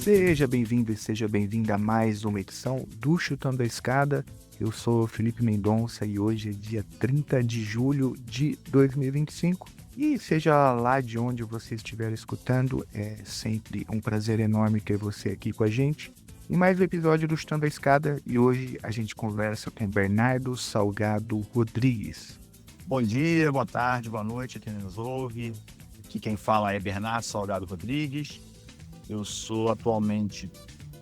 Seja bem-vindo e seja bem-vinda a mais uma edição do Chutando a Escada. Eu sou Felipe Mendonça e hoje é dia 30 de julho de 2025. E seja lá de onde você estiver escutando, é sempre um prazer enorme ter você aqui com a gente. Em mais um episódio do Chutando a Escada, e hoje a gente conversa com Bernardo Salgado Rodrigues. Bom dia, boa tarde, boa noite a quem nos ouve. Aqui quem fala é Bernardo Salgado Rodrigues. Eu sou atualmente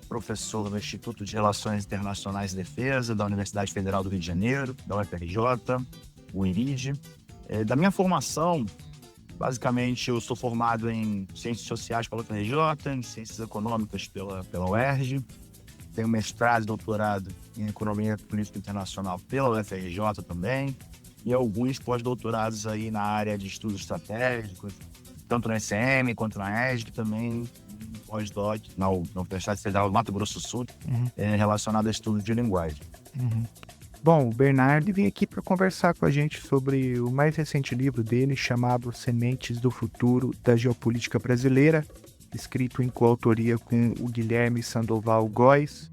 professor no Instituto de Relações Internacionais e Defesa da Universidade Federal do Rio de Janeiro, da UFRJ, o IRID. Da minha formação, basicamente eu sou formado em Ciências Sociais pela UFRJ, em Ciências Econômicas pela UERJ. Tenho mestrado e doutorado em Economia Política Internacional pela UFRJ também. E alguns pós-doutorados aí na área de estudos estratégicos, tanto na ECM quanto na ESG, também pós-doc na Universidade Federal do Mato Grosso do Sul, relacionado a estudos de linguagem. Bom, o Bernardo vem aqui para conversar com a gente sobre o mais recente livro dele, chamado Sementes do Futuro da Geopolítica Brasileira, escrito em coautoria com o Guilherme Sandoval Góes.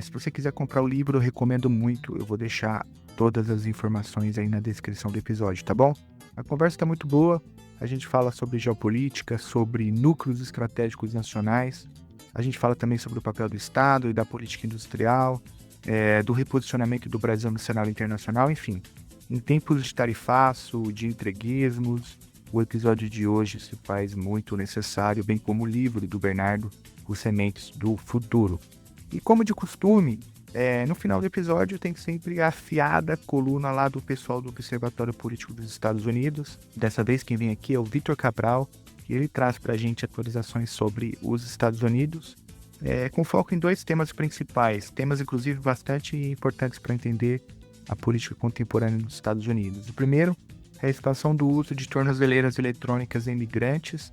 Se você quiser comprar o livro, eu recomendo muito. Eu vou deixar todas as informações aí na descrição do episódio, tá bom? A conversa está muito boa. A gente fala sobre geopolítica, sobre núcleos estratégicos nacionais. A gente fala também sobre o papel do Estado e da política industrial, do reposicionamento do Brasil no cenário internacional, enfim. Em tempos de tarifaço, de entreguismos, o episódio de hoje se faz muito necessário, bem como o livro do Bernardo, Os Sementes do Futuro. E como de costume, no final do episódio tem sempre a afiada coluna lá do pessoal do Observatório Político dos Estados Unidos. Dessa vez quem vem aqui é o Vitor Cabral, e ele traz para a gente atualizações sobre os Estados Unidos, com foco em dois temas principais, temas inclusive bastante importantes para entender a política contemporânea dos Estados Unidos. O primeiro é a expansão do uso de tornozeleiras eletrônicas em imigrantes,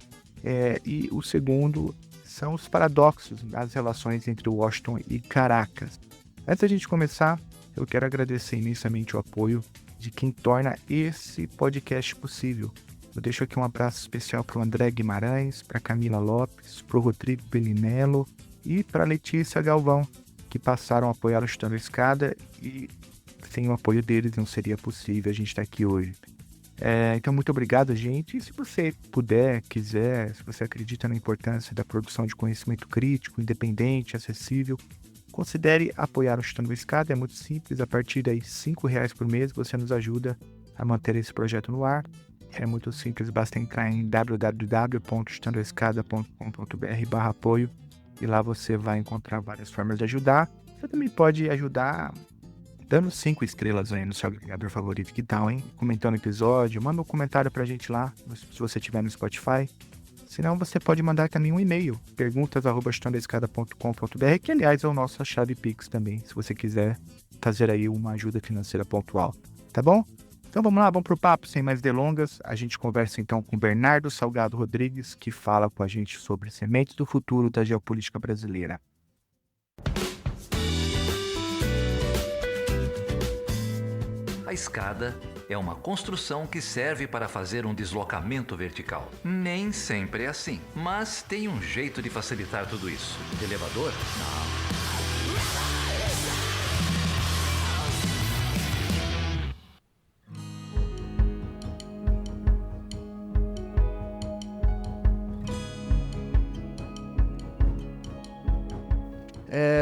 e o segundo são os paradoxos das relações entre Washington e Caracas. Antes da gente começar, eu quero agradecer imensamente o apoio de quem torna esse podcast possível. Eu deixo aqui um abraço especial para o André Guimarães, para Camila Lopes, para o Rodrigo Bellinello e para a Letícia Galvão, que passaram a apoiar o Chutando a Escada, e sem o apoio deles não seria possível a gente estar aqui hoje. Então, muito obrigado, gente. E se você puder, quiser, se você acredita na importância da produção de conhecimento crítico, independente, acessível, considere apoiar o Chutando a Escada. É muito simples, a partir de R$5 por mês você nos ajuda a manter esse projeto no ar. É muito simples, basta entrar em www.chutandoaescada.com.br/apoio e lá você vai encontrar várias formas de ajudar. Você também pode ajudar dando 5 estrelas aí no seu agregador favorito, que tal, hein? Comentando o episódio, manda um comentário pra gente lá, se você estiver no Spotify. Senão você pode mandar também um e-mail, perguntas@chutandoaescada.com.br, que aliás é a nossa chave Pix também, se você quiser fazer aí uma ajuda financeira pontual, tá bom? Então vamos lá, vamos pro papo, sem mais delongas. A gente conversa então com Bernardo Salgado Rodrigues, que fala com a gente sobre sementes do futuro da geopolítica brasileira. A escada é uma construção que serve para fazer um deslocamento vertical. Nem sempre é assim, mas tem um jeito de facilitar tudo isso. Elevador? Não.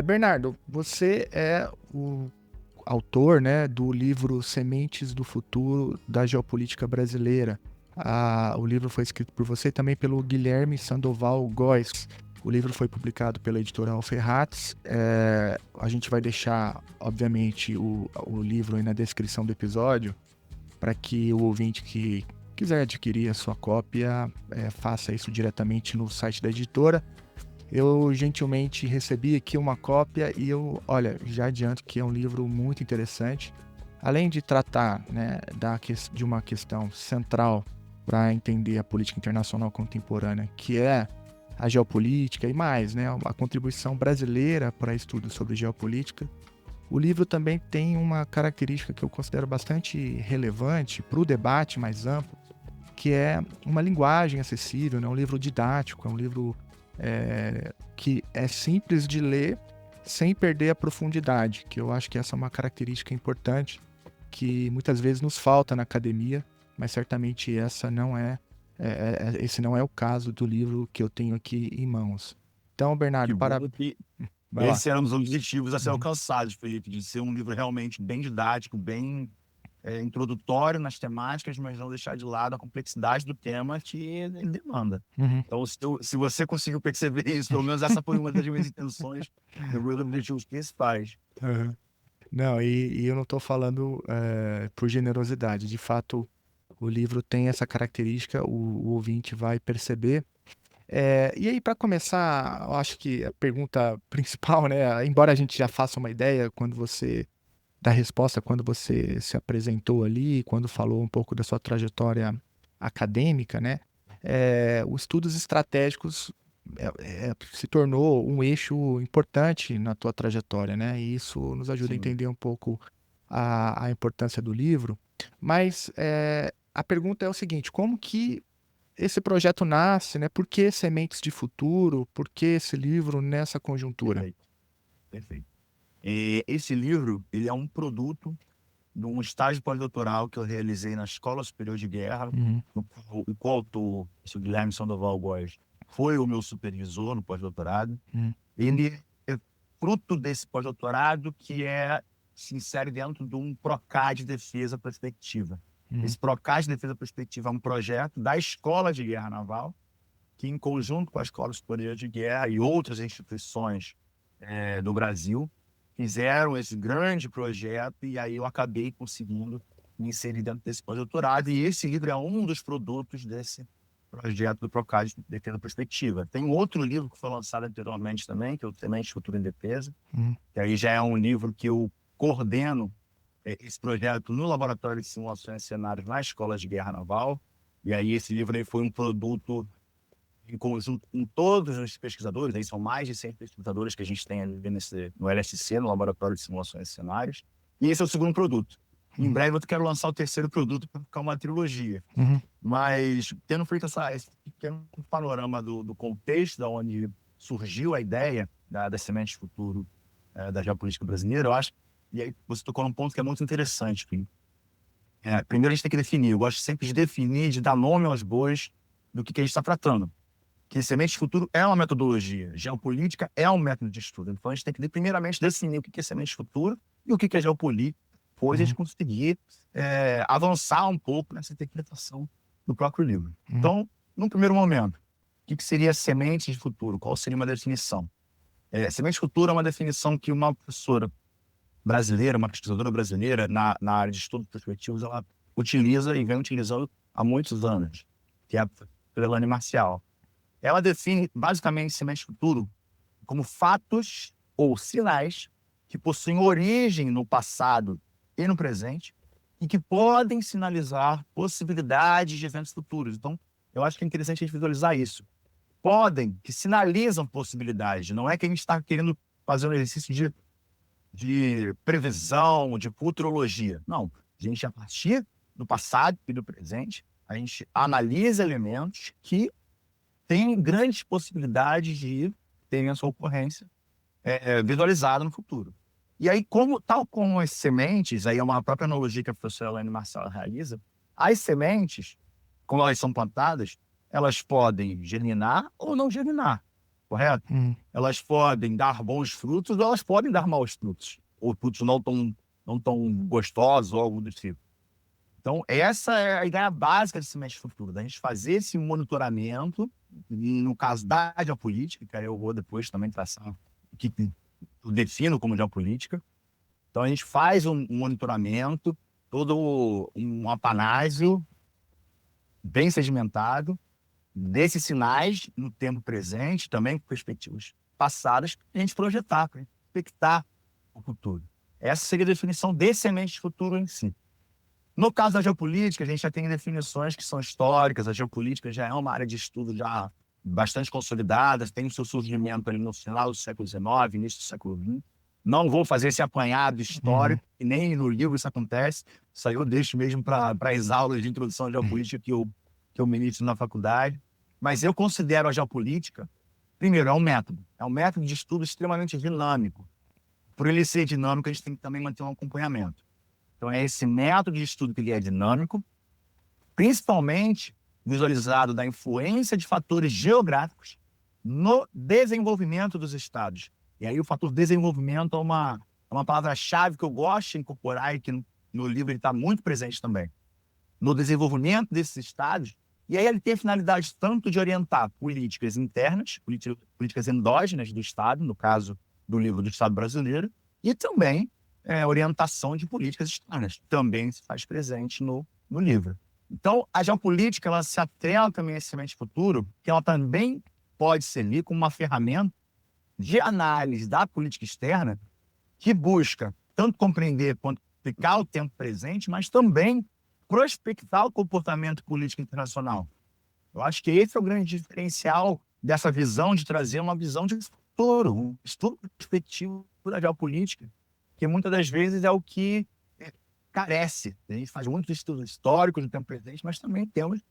Bernardo, você é o autor, né, do livro Sementes do Futuro da Geopolítica Brasileira. O livro foi escrito por você e também pelo Guilherme Sandoval Góes. O livro foi publicado pela editora Alferrats. A gente vai deixar, obviamente, o livro aí na descrição do episódio, para que o ouvinte que quiser adquirir a sua cópia, faça isso diretamente no site da editora. Eu gentilmente recebi aqui uma cópia e já adianto que é um livro muito interessante. Além de tratar, né, de uma questão central para entender a política internacional contemporânea, que é a geopolítica e mais, né, a contribuição brasileira para estudos sobre geopolítica, o livro também tem uma característica que eu considero bastante relevante para o debate mais amplo, que é uma linguagem acessível, né? Um livro didático, é um livro que é simples de ler sem perder a profundidade, que eu acho que essa é uma característica importante que muitas vezes nos falta na academia, mas certamente esse não é o caso do livro que eu tenho aqui em mãos. Então, Bernardo, vai lá. Esses eram os objetivos a ser alcançados, Felipe, de ser um livro realmente bem didático, bem introdutório nas temáticas, mas não deixar de lado a complexidade do tema que ele demanda. Então, se você conseguiu perceber isso, pelo menos essa foi uma das minhas intenções, dos objetivos principais. Não, e eu não estou falando por generosidade. De fato, o livro tem essa característica, o ouvinte vai perceber. E aí, para começar, eu acho que a pergunta principal, né? Embora a gente já faça uma ideia da resposta quando você se apresentou ali, quando falou um pouco da sua trajetória acadêmica, né? Os estudos estratégicos se tornou um eixo importante na tua trajetória, né? E isso nos ajuda a entender um pouco a importância do livro. Mas a pergunta é o seguinte: como que esse projeto nasce, né? Por que Sementes de Futuro? Por que esse livro nessa conjuntura? Perfeito. Esse livro, ele é um produto de um estágio pós-doutoral que eu realizei na Escola Superior de Guerra, o coautor, o Guilherme Sandoval Góes, foi o meu supervisor no pós-doutorado. Ele é fruto desse pós-doutorado que se insere dentro de um PROCAD Defesa Prospectiva. Esse PROCAD Defesa Prospectiva é um projeto da Escola de Guerra Naval, que em conjunto com a Escola Superior de Guerra e outras instituições do Brasil, fizeram esse grande projeto, e aí eu acabei conseguindo me inserir dentro desse pós-doutorado, e esse livro é um dos produtos desse projeto do PROCAD de Defesa Prospectiva. Tem um outro livro que foi lançado anteriormente também, que é o Semente Futuro em Defesa, que aí já é um livro que eu coordeno esse projeto no Laboratório de Simulações e Cenários na Escola de Guerra Naval, e aí esse livro aí foi um produto em conjunto com todos os pesquisadores, aí são mais de 100 pesquisadores que a gente tem ali no LSC, no Laboratório de Simulações e Cenários, e esse é o segundo produto. Em breve eu quero lançar o terceiro produto para ficar uma trilogia. Mas, tendo feito esse pequeno panorama do contexto da onde surgiu a ideia da Semente de Futuro da geopolítica brasileira, eu acho, e aí você tocou num ponto que é muito interessante, Felipe. Primeiro a gente tem que definir, eu gosto sempre de definir, de dar nome aos bois do que a gente está tratando. Que Semente de Futuro é uma metodologia, geopolítica é um método de estudo. Então a gente tem que primeiramente definir o que é Semente de Futuro e o que é geopolítica, depois a gente conseguir avançar um pouco nessa interpretação do próprio livro. Então, num primeiro momento, o que seria Semente de Futuro? Qual seria uma definição? Semente de Futuro é uma definição que uma professora brasileira, uma pesquisadora brasileira na área de estudos prospectivos, ela utiliza e vem utilizando há muitos anos, que é a Trelane Marcial. Ela define, basicamente, Semente de Futuro como fatos ou sinais que possuem origem no passado e no presente e que podem sinalizar possibilidades de eventos futuros. Então, eu acho que é interessante a gente visualizar isso. Podem, que sinalizam possibilidades. Não é que a gente está querendo fazer um exercício de previsão, de futurologia. Não. A gente, a partir do passado e do presente, a gente analisa elementos que têm grandes possibilidades de terem a sua ocorrência visualizada no futuro. E aí, tal como as sementes, aí é uma própria analogia que a professora Elaine Marçal realiza, as sementes, como elas são plantadas, elas podem germinar ou não germinar, correto? Elas podem dar bons frutos ou elas podem dar maus frutos, ou frutos não tão gostosos ou algo do tipo. Então, essa é a ideia básica de Semente de Futuro, da gente fazer esse monitoramento, no caso da geopolítica, que aí eu vou depois também traçar o que eu defino como geopolítica. Então, a gente faz um monitoramento, todo um apanásio bem sedimentado desses sinais no tempo presente, também com perspectivas passadas, para a gente projetar, para expectar o futuro. Essa seria a definição de Semente de Futuro em si. No caso da geopolítica, a gente já tem definições que são históricas. A geopolítica já é uma área de estudo já bastante consolidada, tem o seu surgimento ali no final do século XIX, início do século XX. Não vou fazer esse apanhado histórico, e nem no livro isso acontece. Isso aí eu deixo mesmo para as aulas de introdução à geopolítica que eu que eu ministro na faculdade, mas eu considero a geopolítica, primeiro, é um método de estudo extremamente dinâmico. Por ele ser dinâmico, a gente tem que também manter um acompanhamento. Então, é esse método de estudo que ele é dinâmico, principalmente visualizado da influência de fatores geográficos no desenvolvimento dos estados. E aí o fator desenvolvimento é uma palavra-chave que eu gosto de incorporar e que no livro ele está muito presente também. No desenvolvimento desses estados, e aí ele tem a finalidade tanto de orientar políticas internas, políticas endógenas do Estado, no caso do livro do Estado brasileiro, e também orientação de políticas externas, também se faz presente no livro. Então, a geopolítica ela se atrela também a esse semente futuro, que ela também pode ser lida como uma ferramenta de análise da política externa que busca tanto compreender quanto explicar o tempo presente, mas também prospectar o comportamento político internacional. Eu acho que esse é o grande diferencial dessa visão de trazer uma visão de futuro, um estudo perspectivo da geopolítica, que muitas das vezes é o que carece. A gente faz muitos estudos históricos no tempo presente, mas também temos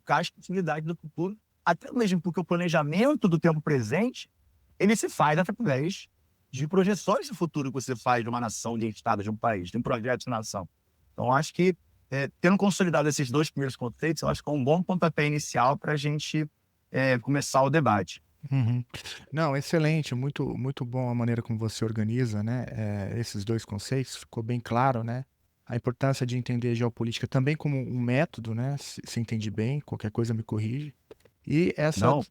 a possibilidade do futuro, até mesmo porque o planejamento do tempo presente ele se faz através de projeções de futuro que você faz de uma nação, de um estado, de um país, de um projeto de nação. Então, acho que tendo consolidado esses dois primeiros conceitos, eu acho que é um bom pontapé inicial para a gente começar o debate. Uhum. Não, excelente, muito, muito bom a maneira como você organiza, né, esses dois conceitos, ficou bem claro, né, a importância de entender geopolítica também como um método, né, se entende bem, qualquer coisa me corrige, e Não,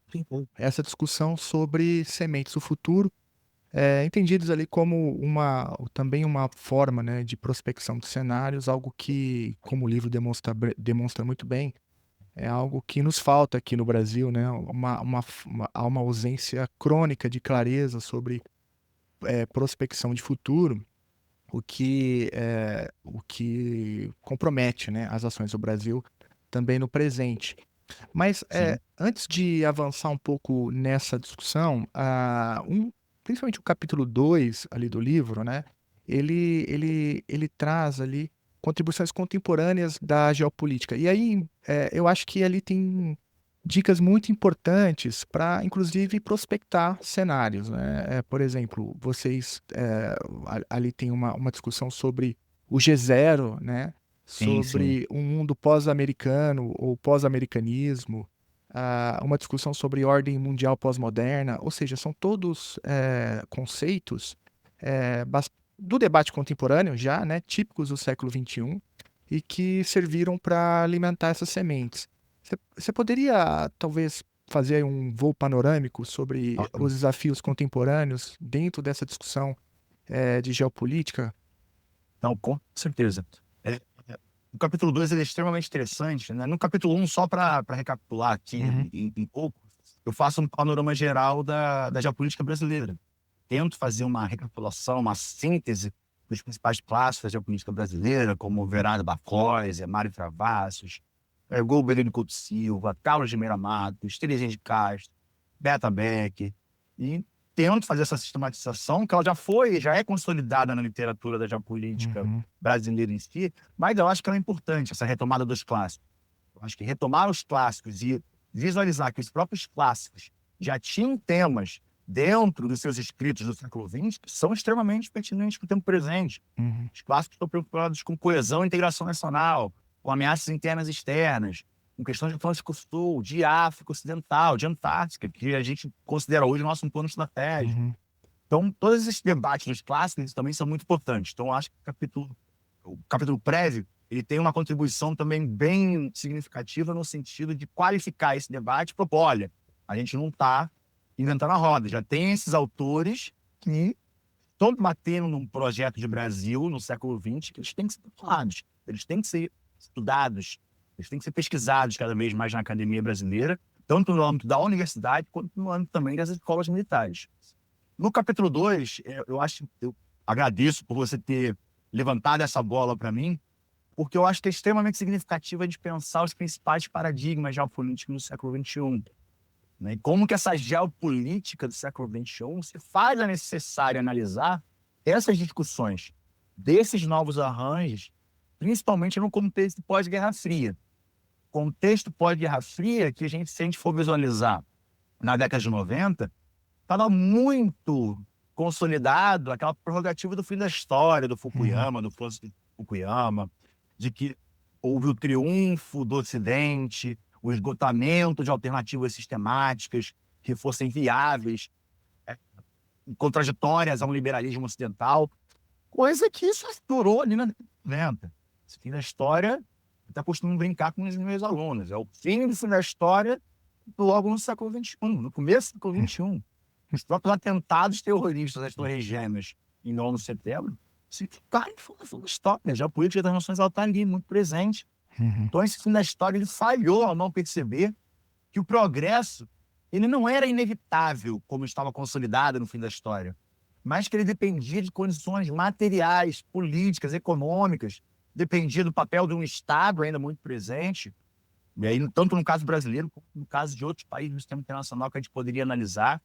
essa discussão sobre sementes do futuro, entendidos ali como também uma forma, né, de prospecção de cenários, algo que, como o livro demonstra muito bem, é algo que nos falta aqui no Brasil, né? Há uma ausência crônica de clareza sobre prospecção de futuro, o que compromete, né, as ações do Brasil também no presente. Mas sim, antes de avançar um pouco nessa discussão, principalmente o capítulo 2 ali do livro, né, ele traz ali contribuições contemporâneas da geopolítica. E aí, eu acho que ali tem dicas muito importantes para, inclusive, prospectar cenários, né. Por exemplo, vocês, ali tem uma discussão sobre o G0, né, sim, sim. sobre um mundo pós-americano ou pós-americanismo, uma discussão sobre ordem mundial pós-moderna, ou seja, são todos conceitos do debate contemporâneo já, né, típicos do século XXI, e que serviram para alimentar essas sementes. Você poderia, talvez, fazer um voo panorâmico sobre os desafios contemporâneos dentro dessa discussão de geopolítica? Não, com certeza. O capítulo 2 é extremamente interessante, né? No capítulo 1, só para recapitular aqui Uhum. em pouco, eu faço um panorama geral da geopolítica brasileira. Tento fazer uma recapitulação, uma síntese dos principais clássicos da geopolítica brasileira, como Verano Barclay, Mário Travassos, Golbery Couto Silva, Carlos de Meira Matos, Terezinha de Castro, Beta Becker, e tento fazer essa sistematização, que ela já é consolidada na literatura da geopolítica Uhum. brasileira em si, mas eu acho que ela é importante, essa retomada dos clássicos. Eu acho que retomar os clássicos e visualizar que os próprios clássicos já tinham temas dentro dos seus escritos do século XX que são extremamente pertinentes para o tempo presente. Uhum. Os clássicos estão preocupados com coesão e integração nacional, com ameaças internas e externas, com questões de Atlântico Sul, de África Ocidental, de Antártica, que a gente considera hoje o nosso plano estratégico. Uhum. Então, todos esses debates dos clássicos também são muito importantes. Então, eu acho que o capítulo prévio ele tem uma contribuição também bem significativa no sentido de qualificar esse debate e propor, olha, a gente não está inventando a roda, já tem esses autores que estão batendo num projeto de Brasil no século XX que eles têm que ser falados, eles têm que ser estudados, eles têm que ser pesquisados cada vez mais na academia brasileira, tanto no âmbito da universidade, quanto no âmbito também das escolas militares. No capítulo 2, eu agradeço por você ter levantado essa bola para mim, porque eu acho que é extremamente significativa de pensar os principais paradigmas geopolíticos do século XXI. Né? E como que essa geopolítica do século XXI se faz a necessário analisar essas discussões desses novos arranjos, principalmente no contexto pós-Guerra Fria. contexto pós-Guerra Fria, que se a gente for visualizar na década de 90, estava muito consolidado aquela prerrogativa do fim da história, do Fukuyama, do Francis Fukuyama, de que houve o triunfo do Ocidente, o esgotamento de alternativas sistemáticas que fossem viáveis, contraditórias a um liberalismo ocidental, coisa que isso durou ali na década de 90. Esse fim da história, eu até costumo brincar com os meus alunos, é o fim da história logo no século XXI, no começo do século XXI. Os próprios atentados terroristas às Torres Gêmeas em 9 de setembro se ficaram em história. Já a política das nações está ali, muito presente. Então, esse fim da história ele falhou ao não perceber que o progresso ele não era inevitável, como estava consolidado no fim da história, mas que ele dependia de condições materiais, políticas, econômicas, dependia do papel de um Estado ainda muito presente, e aí, tanto no caso brasileiro, como no caso de outros países do sistema internacional que a gente poderia analisar.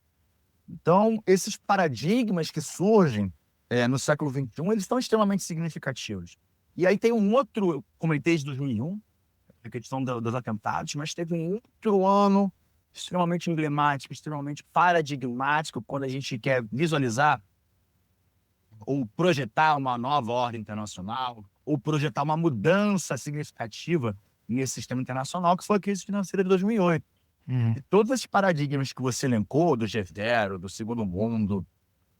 Então, esses paradigmas que surgem no século XXI, eles estão extremamente significativos. E aí tem um outro, como ele desde 2001, a questão dos atentados, mas teve um outro ano extremamente emblemático, extremamente paradigmático, quando a gente quer visualizar ou projetar uma nova ordem internacional, ou projetar uma mudança significativa nesse sistema internacional, que foi a crise financeira de 2008. E todos esses paradigmas que você elencou, do G0, do Segundo Mundo,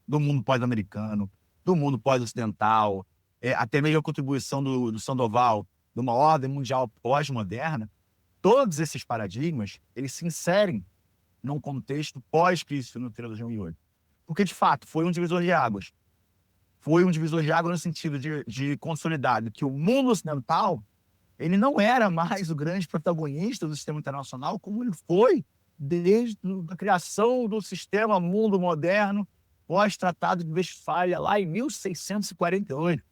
do mundo pós-americano, do mundo pós-ocidental, até mesmo a contribuição do Sandoval, de uma ordem mundial pós-moderna, todos esses paradigmas, eles se inserem num contexto pós-crise financeira de 2008. Porque, de fato, foi um divisor de águas. Foi um divisor de águas no sentido de consolidado que o mundo ocidental ele não era mais o grande protagonista do sistema internacional como ele foi desde a criação do sistema mundo moderno pós-tratado de Westfália, lá em 1648,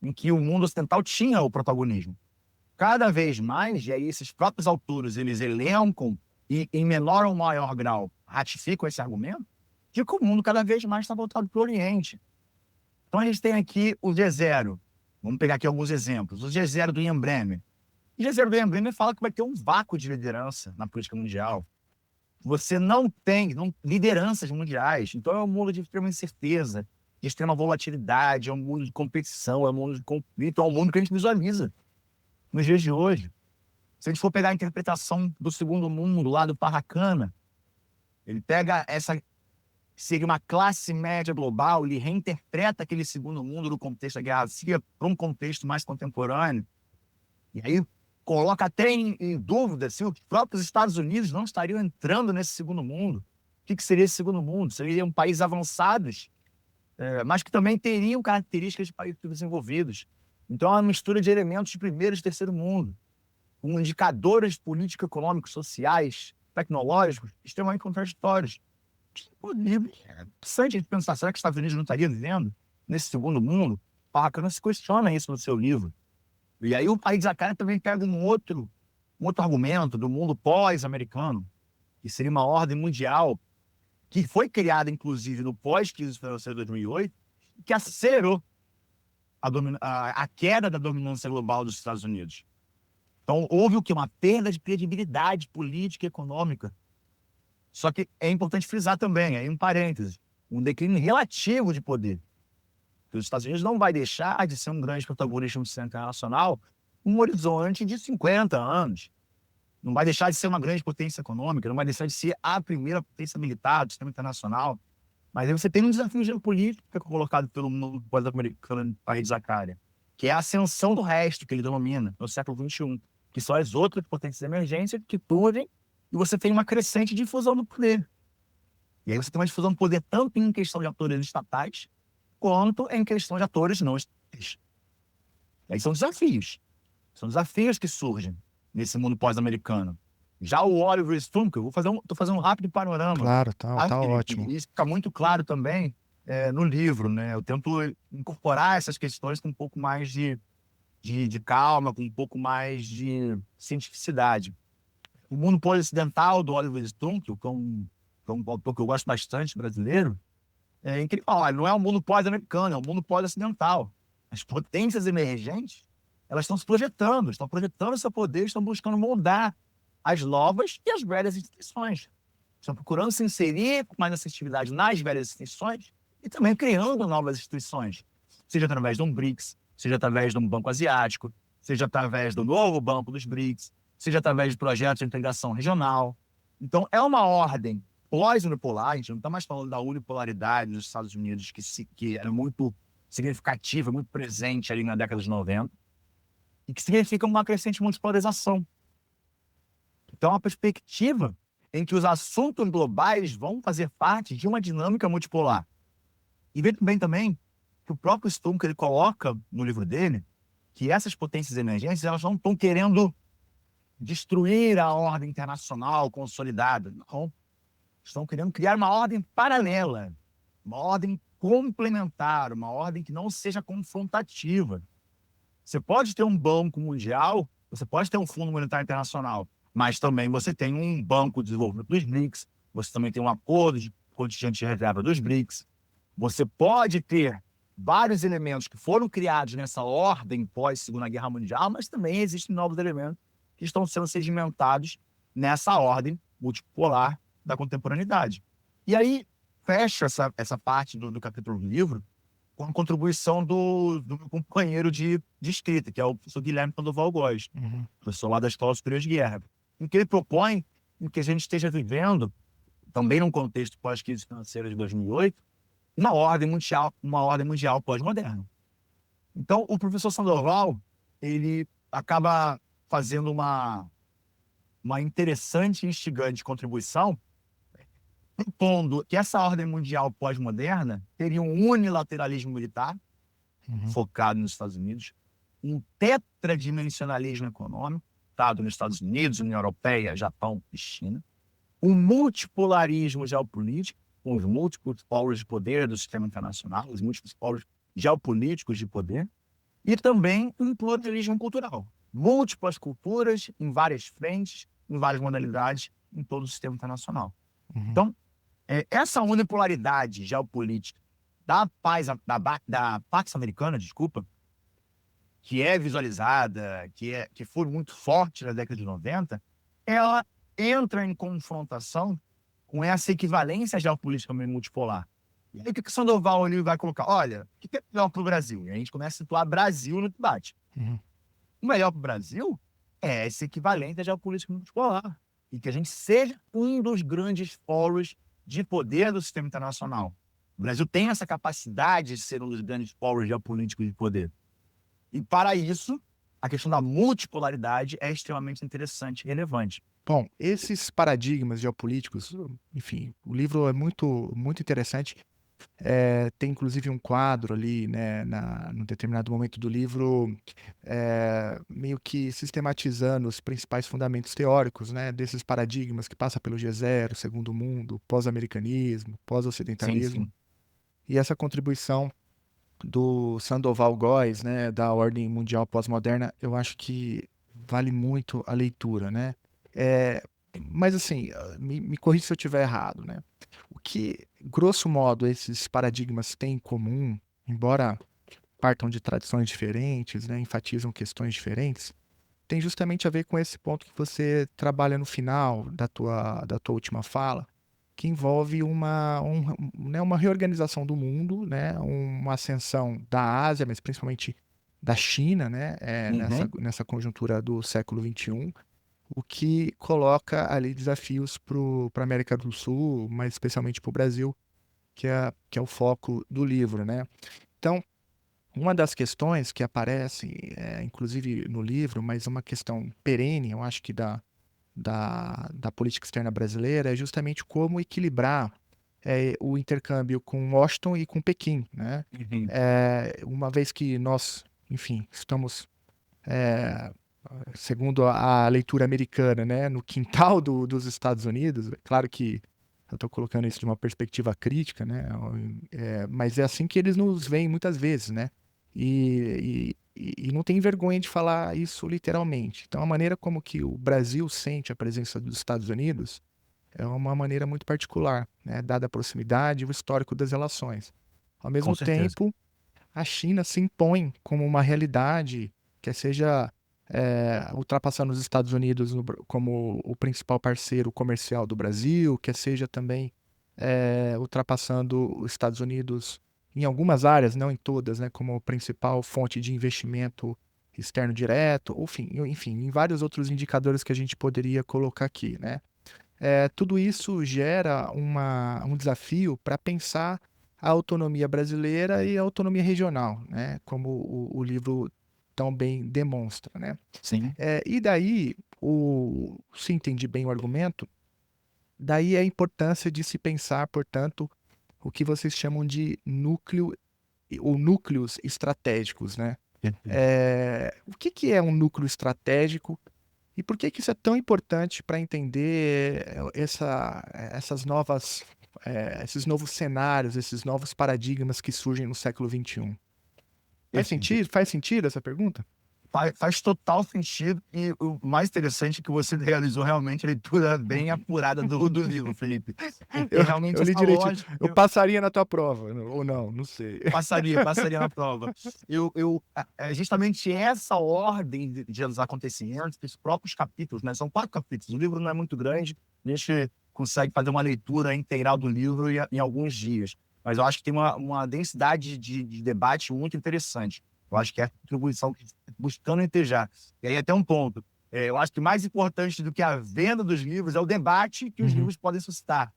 em que o mundo ocidental tinha o protagonismo. Cada vez mais, e aí esses próprios autores eles elencam e, em menor ou maior grau, ratificam esse argumento, de que o mundo cada vez mais está voltado para o Oriente. Então a gente tem aqui o G0. Vamos pegar aqui alguns exemplos. O G0 do Ian Bremmer. O G0 do Ian Bremmer fala que vai ter um vácuo de liderança na política mundial. Você não tem lideranças mundiais. Então é um mundo de extrema incerteza, de extrema volatilidade, é um mundo de competição, é um mundo de conflito, é um mundo que a gente visualiza nos dias de hoje. Se a gente for pegar a interpretação do Segundo Mundo, lá do Parrakana, ele pega essa... seria uma classe média global, ele reinterpreta aquele Segundo Mundo no contexto da Guerra Fria para um contexto mais contemporâneo. E aí coloca até em dúvida se os próprios Estados Unidos não estariam entrando nesse Segundo Mundo. O que seria esse Segundo Mundo? Seriam países avançados, mas que também teriam características de países desenvolvidos. Então é uma mistura de elementos de primeiro e terceiro mundo, com indicadores políticos, econômicos, sociais, tecnológicos, extremamente contraditórios. É interessante pensar, será que os Estados Unidos não estariam vivendo nesse segundo mundo? Parrakana se questiona isso no seu livro. E aí o país Zakara também pega um outro argumento do mundo pós-americano, que seria uma ordem mundial que foi criada, inclusive, no pós-crise financeira de 2008, que acelerou a queda da dominância global dos Estados Unidos. Então, houve o quê? Uma perda de credibilidade política e econômica. Só que é importante frisar também, aí um parêntese, um declínio relativo de poder. Os Estados Unidos não vai deixar de ser um grande protagonista no sistema internacional um horizonte de 50 anos. Não vai deixar de ser uma grande potência econômica, não vai deixar de ser a primeira potência militar do sistema internacional. Mas aí você tem um desafio geopolítico que é colocado pelo mundo pós-americano país Zakara, que é a ascensão do resto que ele domina no século XXI, que são as outras potências emergentes que surgem e você tem uma crescente difusão do poder. E aí você tem uma difusão do poder tanto em questão de atores estatais, quanto em questão de atores não estatais. E aí são desafios. São desafios que surgem nesse mundo pós-americano. Já o Oliver Stone, eu estou fazendo um rápido panorama. Claro, tá ótimo. Isso fica muito claro também no livro, né? Eu tento incorporar essas questões com um pouco mais de calma, com um pouco mais de cientificidade. O mundo pós-ocidental do Oliver Stone, que é um autor que eu gosto bastante, brasileiro, em que ele fala, não é um mundo pós-americano, é um mundo pós-ocidental. As potências emergentes, elas estão se projetando, estão projetando seu poder, estão buscando moldar as novas e as velhas instituições. Estão procurando se inserir com mais assertividade nas velhas instituições e também criando novas instituições, seja através de um BRICS, seja através de um banco asiático, seja através do novo banco dos BRICS, seja através de projetos de integração regional. Então, é uma ordem pós-unipolar, a gente não está mais falando da unipolaridade dos Estados Unidos, que era muito significativa, muito presente ali na década de 90, e que significa uma crescente multipolarização. Então, a perspectiva em que os assuntos globais vão fazer parte de uma dinâmica multipolar. E veja bem também que o próprio Stunk, ele coloca no livro dele que essas potências emergentes, elas não estão querendo destruir a ordem internacional consolidada, não. Estão querendo criar uma ordem paralela, uma ordem complementar, uma ordem que não seja confrontativa. Você pode ter um banco mundial, você pode ter um Fundo Monetário Internacional, mas também você tem um banco de desenvolvimento dos BRICS, você também tem um acordo de contingente de reserva dos BRICS. Você pode ter vários elementos que foram criados nessa ordem pós-Segunda Guerra Mundial, mas também existem novos elementos que estão sendo sedimentados nessa ordem multipolar da contemporaneidade. E aí, fecha essa parte do capítulo do livro com a contribuição do meu companheiro de escrita, que é o professor Guilherme Sandoval Góes, professor lá da Escola Superior de Guerra, em que ele propõe que a gente esteja vivendo, também num contexto pós-crise financeira de 2008, uma ordem mundial pós-moderna. Então, o professor Sandoval, ele acaba fazendo uma interessante e instigante contribuição, propondo que essa ordem mundial pós-moderna teria um unilateralismo militar, focado nos Estados Unidos, um tetradimensionalismo econômico, focado nos Estados Unidos, União Europeia, Japão e China, um multipolarismo geopolítico, com os múltiplos polos de poder do sistema internacional, os múltiplos polos geopolíticos de poder, e também um pluralismo cultural. Múltiplas culturas em várias frentes, em várias modalidades, em todo o sistema internacional. Então, essa unipolaridade geopolítica da Pax Americana, que é visualizada, que foi muito forte na década de 90, ela entra em confrontação com essa equivalência geopolítica multipolar. E aí o que o Sandoval ali vai colocar? Olha, o que é melhor para o Brasil? E a gente começa a situar Brasil no debate. O melhor para o Brasil é essa equivalência geopolítica multipolar. E que a gente seja um dos grandes polos de poder do sistema internacional. O Brasil tem essa capacidade de ser um dos grandes polos geopolíticos de poder. E para isso, a questão da multipolaridade é extremamente interessante e relevante. Bom, esses paradigmas geopolíticos, enfim, o livro é muito, muito interessante. Tem inclusive um quadro ali, né, num determinado momento do livro, meio que sistematizando os principais fundamentos teóricos, né, desses paradigmas que passa pelo G0, Segundo Mundo, pós-americanismo, pós-ocidentalismo. Sim. E essa contribuição do Sandoval Góes, né, da Ordem Mundial Pós-Moderna, eu acho que vale muito a leitura, né? Mas assim, me corrija se eu estiver errado, né? O que, grosso modo, esses paradigmas têm em comum, embora partam de tradições diferentes, né, enfatizam questões diferentes, tem justamente a ver com esse ponto que você trabalha no final da tua última fala, que envolve uma reorganização do mundo, né, uma ascensão da Ásia, mas principalmente da China, né, nessa conjuntura do século XXI, o que coloca ali desafios para a América do Sul, mas especialmente para o Brasil, que é o foco do livro, né? Então, uma das questões que aparece, inclusive no livro, mas uma questão perene, eu acho que da política externa brasileira, é justamente como equilibrar o intercâmbio com Washington e com Pequim, né? Uma vez que nós, enfim, estamos... segundo a leitura americana, né, no quintal dos Estados Unidos. É claro que eu estou colocando isso de uma perspectiva crítica, né, mas é assim que eles nos veem muitas vezes, né, e não tem vergonha de falar isso literalmente. Então, a maneira como que o Brasil sente a presença dos Estados Unidos é uma maneira muito particular, né, dada a proximidade e o histórico das relações. Ao mesmo tempo, a China se impõe como uma realidade quer seja ultrapassando os Estados Unidos como o principal parceiro comercial do Brasil, quer seja também ultrapassando os Estados Unidos em algumas áreas, não em todas, né, como principal fonte de investimento externo direto, enfim, em vários outros indicadores que a gente poderia colocar aqui, né? Tudo isso gera um desafio para pensar a autonomia brasileira e a autonomia regional, né? Como o livro tão bem demonstra, né? Sim. E daí, se entendi bem o argumento, daí a importância de se pensar, portanto, o que vocês chamam de núcleo ou núcleos estratégicos, né? O que é um núcleo estratégico e por que isso é tão importante para entender esses novos cenários, esses novos paradigmas que surgem no século XXI? Faz sentido? Faz sentido essa pergunta? Faz total sentido, e o mais interessante é que você realizou realmente a leitura bem apurada do livro, Felipe. Porque realmente Eu li essa direitinho. lógica... Eu passaria na tua prova, ou não, não sei. Passaria na prova. Justamente essa ordem dos acontecimentos, os próprios capítulos, né? São 4 capítulos, o livro não é muito grande, a gente consegue fazer uma leitura integral do livro em alguns dias. Mas eu acho que tem uma densidade de debate muito interessante. Eu acho que é a contribuição buscando entejar. E aí até um ponto. Eu acho que mais importante do que a venda dos livros é o debate que os livros podem suscitar.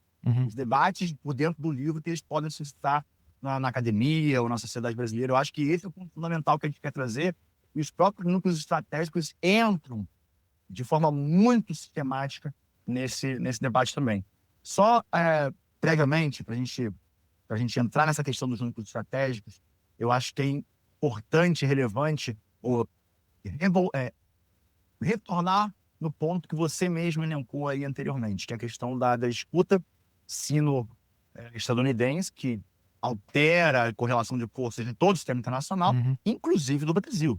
Os debates por dentro do livro que eles podem suscitar na academia ou na sociedade brasileira. Eu acho que esse é o ponto fundamental que a gente quer trazer. E os próprios núcleos estratégicos entram de forma muito sistemática nesse debate também. Só previamente, para a gente entrar nessa questão dos núcleos estratégicos, eu acho que é importante e relevante retornar no ponto que você mesmo elencou aí anteriormente, que é a questão da disputa sino-estadunidense, que altera a correlação de forças de todo o sistema internacional, inclusive do Brasil.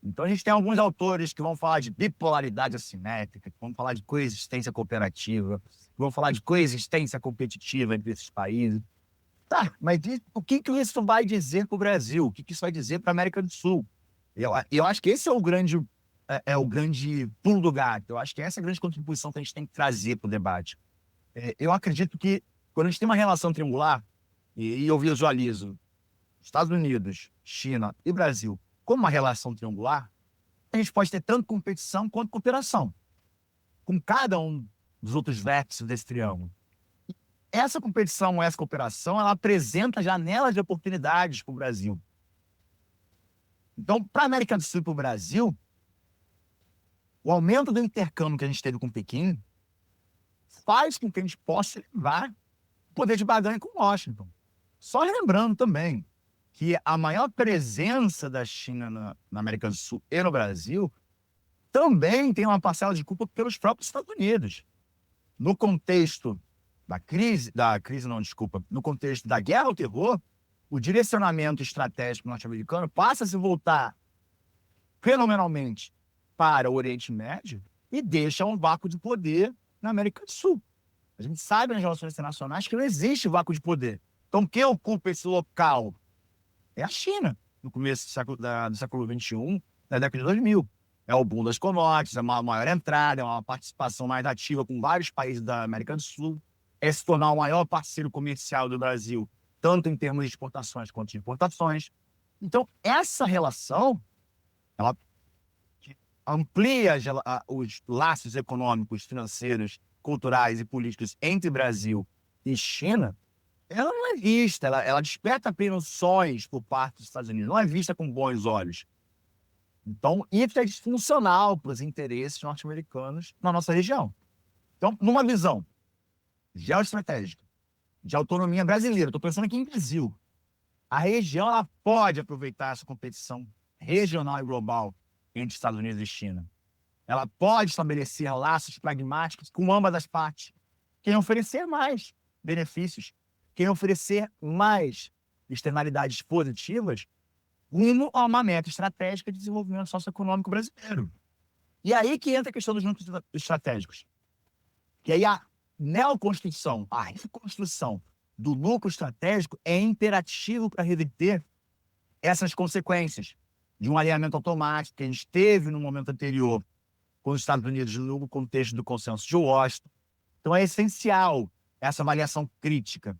Então, a gente tem alguns autores que vão falar de bipolaridade assimétrica, que vão falar de coexistência cooperativa, que vão falar de coexistência competitiva entre esses países. Tá, mas o que isso vai dizer para o Brasil? O que isso vai dizer para a América do Sul? Eu acho que esse é o grande pulo do gato. Eu acho que essa é a grande contribuição que a gente tem que trazer para o debate. Eu acredito que quando a gente tem uma relação triangular, e eu visualizo Estados Unidos, China e Brasil como uma relação triangular, a gente pode ter tanto competição quanto cooperação com cada um dos outros vértices desse triângulo. Essa competição, essa cooperação, ela apresenta janelas de oportunidades para o Brasil. Então, para a América do Sul e para o Brasil, o aumento do intercâmbio que a gente teve com Pequim faz com que a gente possa levar o poder de barganha com Washington. Só lembrando também que a maior presença da China na América do Sul e no Brasil também tem uma parcela de culpa pelos próprios Estados Unidos. No contexto no contexto da guerra ao terror, o direcionamento estratégico norte-americano passa a se voltar fenomenalmente para o Oriente Médio e deixa um vácuo de poder na América do Sul. A gente sabe nas relações internacionais que não existe vácuo de poder. Então, quem ocupa esse local é a China, no começo do século XXI, na década de 2000. É o boom das commodities, é uma maior entrada, é uma participação mais ativa com vários países da América do Sul, é se tornar o maior parceiro comercial do Brasil, tanto em termos de exportações quanto de importações. Então, essa relação, ela amplia os laços econômicos, financeiros, culturais e políticos entre Brasil e China. Ela não é vista, ela desperta apreensões por parte dos Estados Unidos, não é vista com bons olhos. Então, isso é disfuncional para os interesses norte-americanos na nossa região. Então, numa visão geoestratégica, de autonomia brasileira, estou pensando aqui em Brasil, a região ela pode aproveitar essa competição regional e global entre Estados Unidos e China. Ela pode estabelecer laços pragmáticos com ambas as partes, quem oferecer mais benefícios, quem oferecer mais externalidades positivas rumo a uma meta estratégica de desenvolvimento socioeconômico brasileiro. E aí que entra a questão dos núcleos estratégicos. E aí a neoconstrução, a reconstrução do núcleo estratégico é imperativo para reverter essas consequências de um alinhamento automático que a gente teve no momento anterior com os Estados Unidos no contexto do consenso de Washington. Então, é essencial essa avaliação crítica,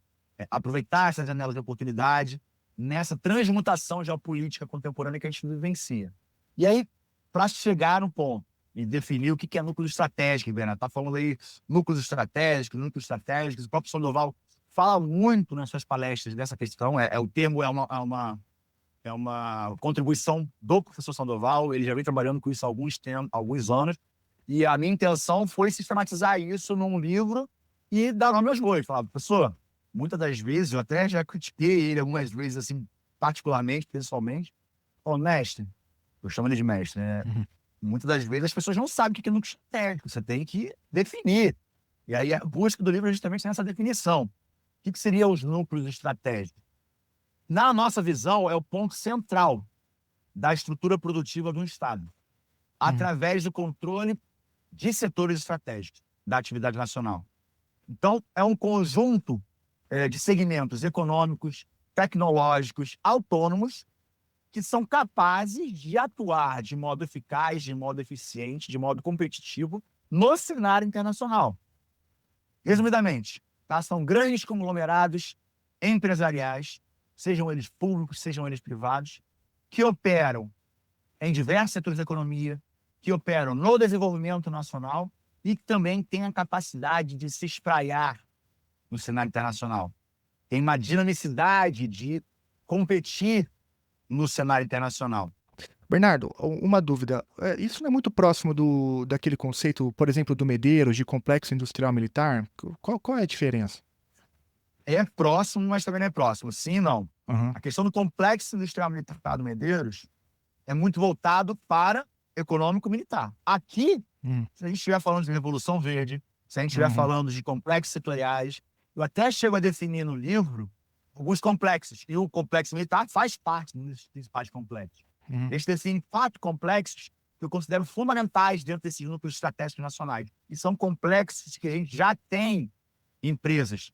aproveitar essas janelas de oportunidade nessa transmutação geopolítica contemporânea que a gente vivencia. E aí, para chegar no ponto e definir o que é núcleo estratégico, Bernardo, está falando aí núcleos estratégicos, o próprio Sandoval fala muito nas suas palestras dessa questão, o termo é uma contribuição do professor Sandoval, ele já vem trabalhando com isso há alguns anos, e a minha intenção foi sistematizar isso num livro e dar nome aos bois. Falar, professor, muitas das vezes, eu até já critiquei ele algumas vezes, assim, particularmente, pessoalmente, mestre, eu chamo ele de mestre, né? Muitas das vezes as pessoas não sabem o que é núcleo estratégico, você tem que definir. E aí a busca do livro é justamente nessa definição. O que seriam os núcleos estratégicos? Na nossa visão, é o ponto central da estrutura produtiva de um Estado, através do controle de setores estratégicos da atividade nacional. Então, é um conjunto de segmentos econômicos, tecnológicos, autônomos, que são capazes de atuar de modo eficaz, de modo eficiente, de modo competitivo no cenário internacional. Resumidamente, são grandes conglomerados empresariais, sejam eles públicos, sejam eles privados, que operam em diversos setores da economia, que operam no desenvolvimento nacional e que também têm a capacidade de se espraiar no cenário internacional. Tem uma dinamicidade de competir no cenário internacional. Bernardo, uma dúvida. Isso não é muito próximo daquele conceito, por exemplo, do Medeiros, de complexo industrial militar? Qual é a diferença? É próximo, mas também não é próximo. Sim e não. Uhum. A questão do complexo industrial militar do Medeiros é muito voltado para econômico-militar. Aqui, se a gente estiver falando de Revolução Verde, se a gente estiver falando de complexos setoriais, eu até chego a definir no livro alguns complexos. E o complexo militar faz parte dos principais complexos. Eles definem 4 complexos que eu considero fundamentais dentro desses núcleos estratégicos nacionais. E são complexos que a gente já tem empresas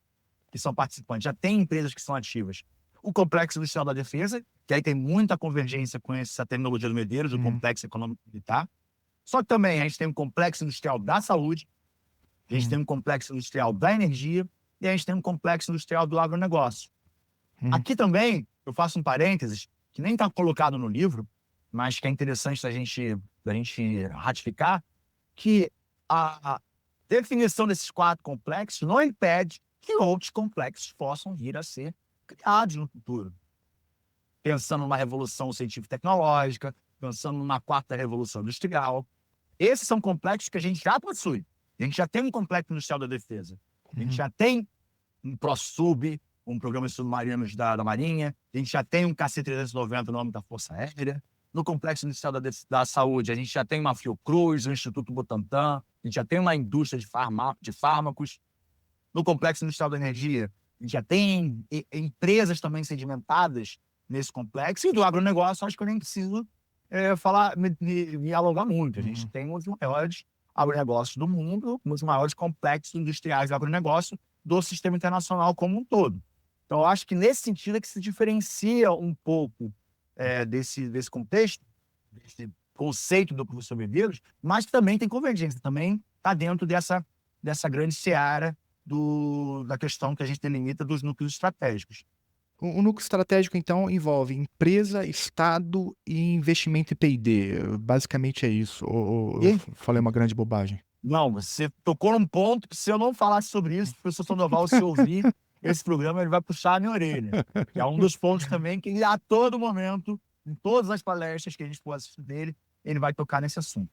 que são participantes, já tem empresas que são ativas. O complexo industrial da defesa, que aí tem muita convergência com essa terminologia do Medeiros, o complexo econômico militar. Só que também a gente tem um complexo industrial da saúde, a gente tem um complexo industrial da energia e a gente tem um complexo industrial do agronegócio. Aqui também, eu faço um parênteses, que nem está colocado no livro, mas que é interessante da gente ratificar, que a definição desses 4 complexos não impede que outros complexos possam vir a ser criados no futuro. Pensando numa revolução científico-tecnológica, pensando numa 4ª revolução industrial. Esses são complexos que a gente já possui. A gente já tem um complexo industrial da defesa. A gente já tem um ProSub, um programa de submarinos da Marinha. A gente já tem um KC-390 no nome da Força Aérea. No complexo industrial da saúde, a gente já tem uma Fiocruz, um Instituto Butantan. A gente já tem uma indústria de fármacos. No complexo industrial da energia, a gente já tem empresas também sedimentadas nesse complexo. E do agronegócio, acho que eu nem preciso me alongar muito. A gente tem um dos maiores agronegócios do mundo, um dos maiores complexos industriais de agronegócio do sistema internacional como um todo. Então, eu acho que nesse sentido é que se diferencia um pouco desse contexto, desse conceito do professor Medeiros, mas também tem convergência, também está dentro dessa grande seara da questão que a gente delimita dos núcleos estratégicos. O núcleo estratégico, então, envolve empresa, Estado e investimento em P&D. Basicamente é isso. Ou eu falei uma grande bobagem? Não, você tocou num ponto que se eu não falasse sobre isso, o professor Sandoval, se ouvir esse programa, ele vai puxar a minha orelha. Que é um dos pontos também que, a todo momento, em todas as palestras que a gente for assistir dele, ele vai tocar nesse assunto.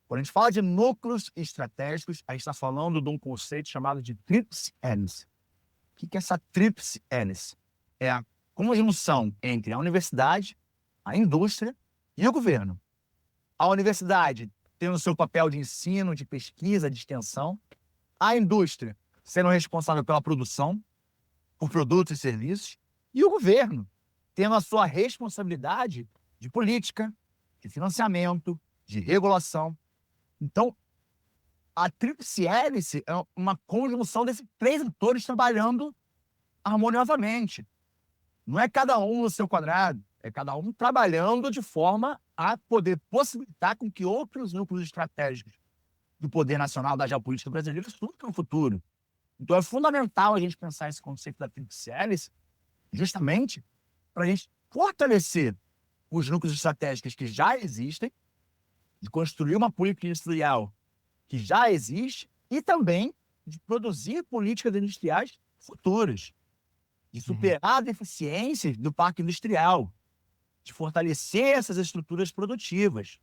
Quando a gente fala de núcleos estratégicos, a gente está falando de um conceito chamado de tríplice hélice. O que é essa tríplice hélice? É a conjunção entre a universidade, a indústria e o governo. A universidade tendo o seu papel de ensino, de pesquisa, de extensão. A indústria sendo responsável pela produção, por produtos e serviços. E o governo tendo a sua responsabilidade de política, de financiamento, de regulação. Então, a tríplice hélice é uma conjunção desses 3 atores trabalhando harmoniosamente. Não é cada um no seu quadrado, É cada um trabalhando de forma a poder possibilitar com que outros núcleos estratégicos do poder nacional, da geopolítica brasileira, surjam no futuro. Então é fundamental a gente pensar esse conceito da tríplice hélice justamente para a gente fortalecer os núcleos estratégicos que já existem, de construir uma política industrial que já existe e também de produzir políticas industriais futuras, de superar a deficiência do parque industrial, de fortalecer essas estruturas produtivas,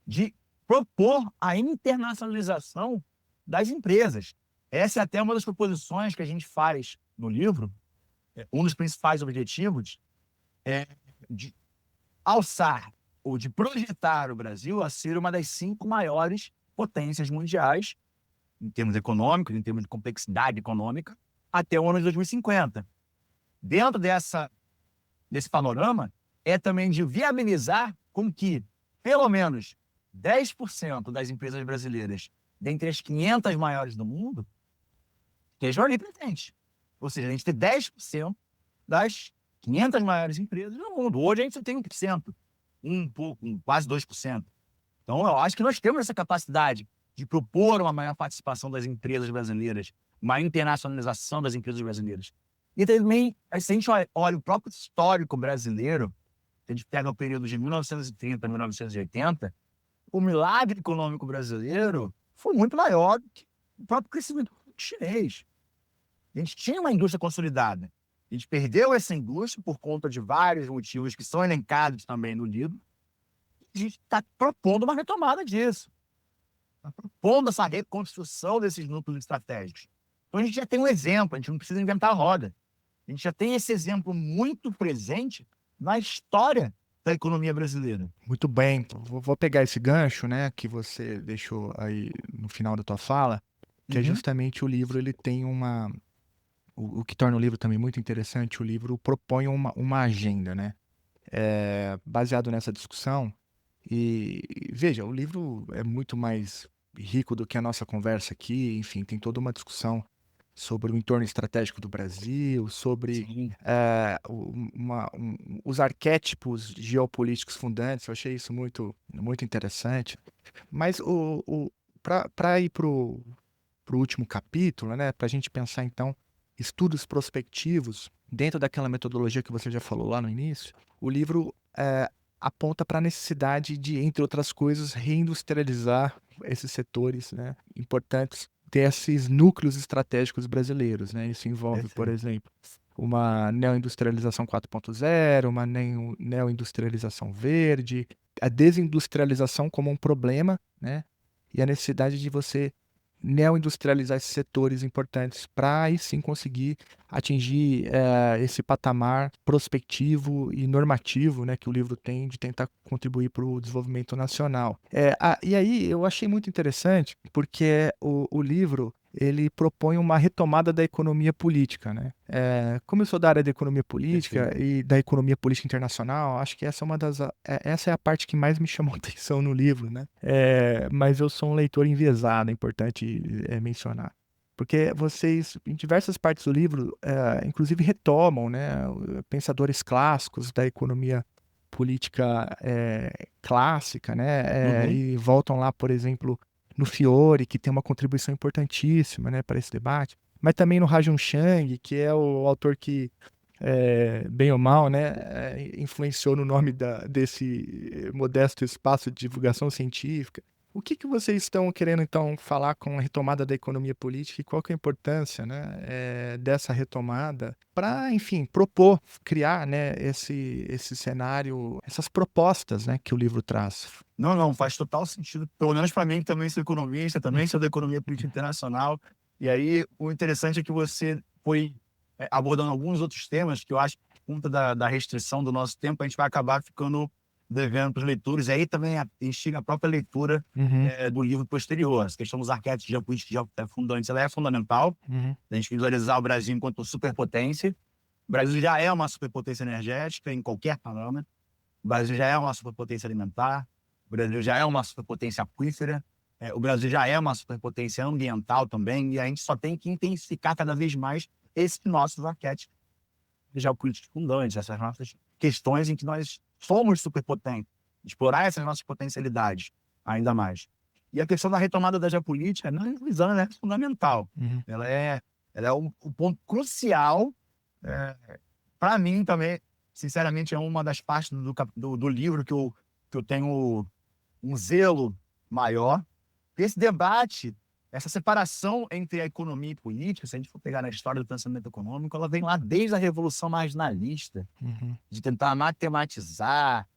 de propor a internacionalização das empresas. Essa é até uma das proposições que a gente faz no livro. Um dos principais objetivos é de alçar ou de projetar o Brasil a ser uma das 5 maiores potências mundiais, em termos econômicos, em termos de complexidade econômica, até o ano de 2050. Dentro desse panorama, é também de viabilizar com que, pelo menos, 10% das empresas brasileiras, dentre as 500 maiores do mundo, estejam ali presentes. Ou seja, a gente tem 10% das 500 maiores empresas do mundo. Hoje a gente só tem 1%, quase 2%. Então, eu acho que nós temos essa capacidade de propor uma maior participação das empresas brasileiras, uma internacionalização das empresas brasileiras. E também, se a gente olha o próprio histórico brasileiro, se a gente pega o período de 1930 a 1980, o milagre econômico brasileiro foi muito maior do que o próprio crescimento chinês. A gente tinha uma indústria consolidada. A gente perdeu essa indústria por conta de vários motivos que são elencados também no livro. A gente está propondo uma retomada disso. Está propondo essa reconstrução desses núcleos estratégicos. Então a gente já tem um exemplo, a gente não precisa inventar a roda. A gente já tem esse exemplo muito presente na história da economia brasileira. Muito bem. Vou pegar esse gancho, né, que você deixou aí no final da tua fala, que é justamente o livro, ele tem uma... O que torna o livro também muito interessante, o livro propõe uma agenda, né? Baseado nessa discussão. E veja, o livro é muito mais rico do que a nossa conversa aqui. Enfim, tem toda uma discussão sobre o entorno estratégico do Brasil, sobre os arquétipos geopolíticos fundantes. Eu achei isso muito, muito interessante. Mas para ir para o último capítulo, né, para a gente pensar então estudos prospectivos dentro daquela metodologia que você já falou lá no início, o livro aponta para a necessidade de, entre outras coisas, reindustrializar esses setores, né, importantes desses núcleos estratégicos brasileiros, né? Isso envolve, por exemplo, uma neoindustrialização 4.0, uma neoindustrialização verde, a desindustrialização como um problema, né? E a necessidade de você neoindustrializar esses setores importantes para aí sim conseguir atingir esse patamar prospectivo e normativo, né, que o livro tem de tentar contribuir para o desenvolvimento nacional. E aí eu achei muito interessante porque o livro ele propõe uma retomada da economia política, né? Como eu sou da área da economia política e da economia política internacional, acho que essa é a parte que mais me chamou a atenção no livro, né? Mas eu sou um leitor enviesado, é importante mencionar. Porque vocês, em diversas partes do livro, inclusive retomam, né, pensadores clássicos da economia política clássica, né? E voltam lá, por exemplo, no Fiore, que tem uma contribuição importantíssima, né, para esse debate, mas também no Rajun Chang, que é o autor que, bem ou mal, né, influenciou no nome desse modesto espaço de divulgação científica. O que vocês estão querendo, então, falar com a retomada da economia política e qual que é a importância, né, dessa retomada para, enfim, propor, criar, né, esse cenário, essas propostas, né, que o livro traz? Não, faz total sentido. Pelo menos para mim, que também sou economista, também sou da economia política internacional. E aí, o interessante é que você foi abordando alguns outros temas que eu acho que, por conta da restrição do nosso tempo, a gente vai acabar ficando devendo para os leitores. E aí também instiga a própria leitura do livro posterior. Essa questão dos arquétipos geopolíticos fundantes, ela é fundamental. A gente visualizar o Brasil enquanto superpotência. O Brasil já é uma superpotência energética em qualquer parâmetro. O Brasil já é uma superpotência alimentar. O Brasil já é uma superpotência aquífera. O Brasil já é uma superpotência ambiental também. E a gente só tem que intensificar cada vez mais esses nossos arquétipos geopolíticos fundantes, essas nossas questões em que nós somos superpotentes, explorar essas nossas potencialidades ainda mais. E a questão da retomada da geopolítica, na minha visão, ela é fundamental. Ela é um ponto crucial. Para mim também, sinceramente, é uma das partes do livro que eu tenho um zelo maior. Esse debate, essa separação entre a economia e política, se a gente for pegar na história do pensamento econômico, ela vem lá desde a Revolução Marginalista, de tentar matematizar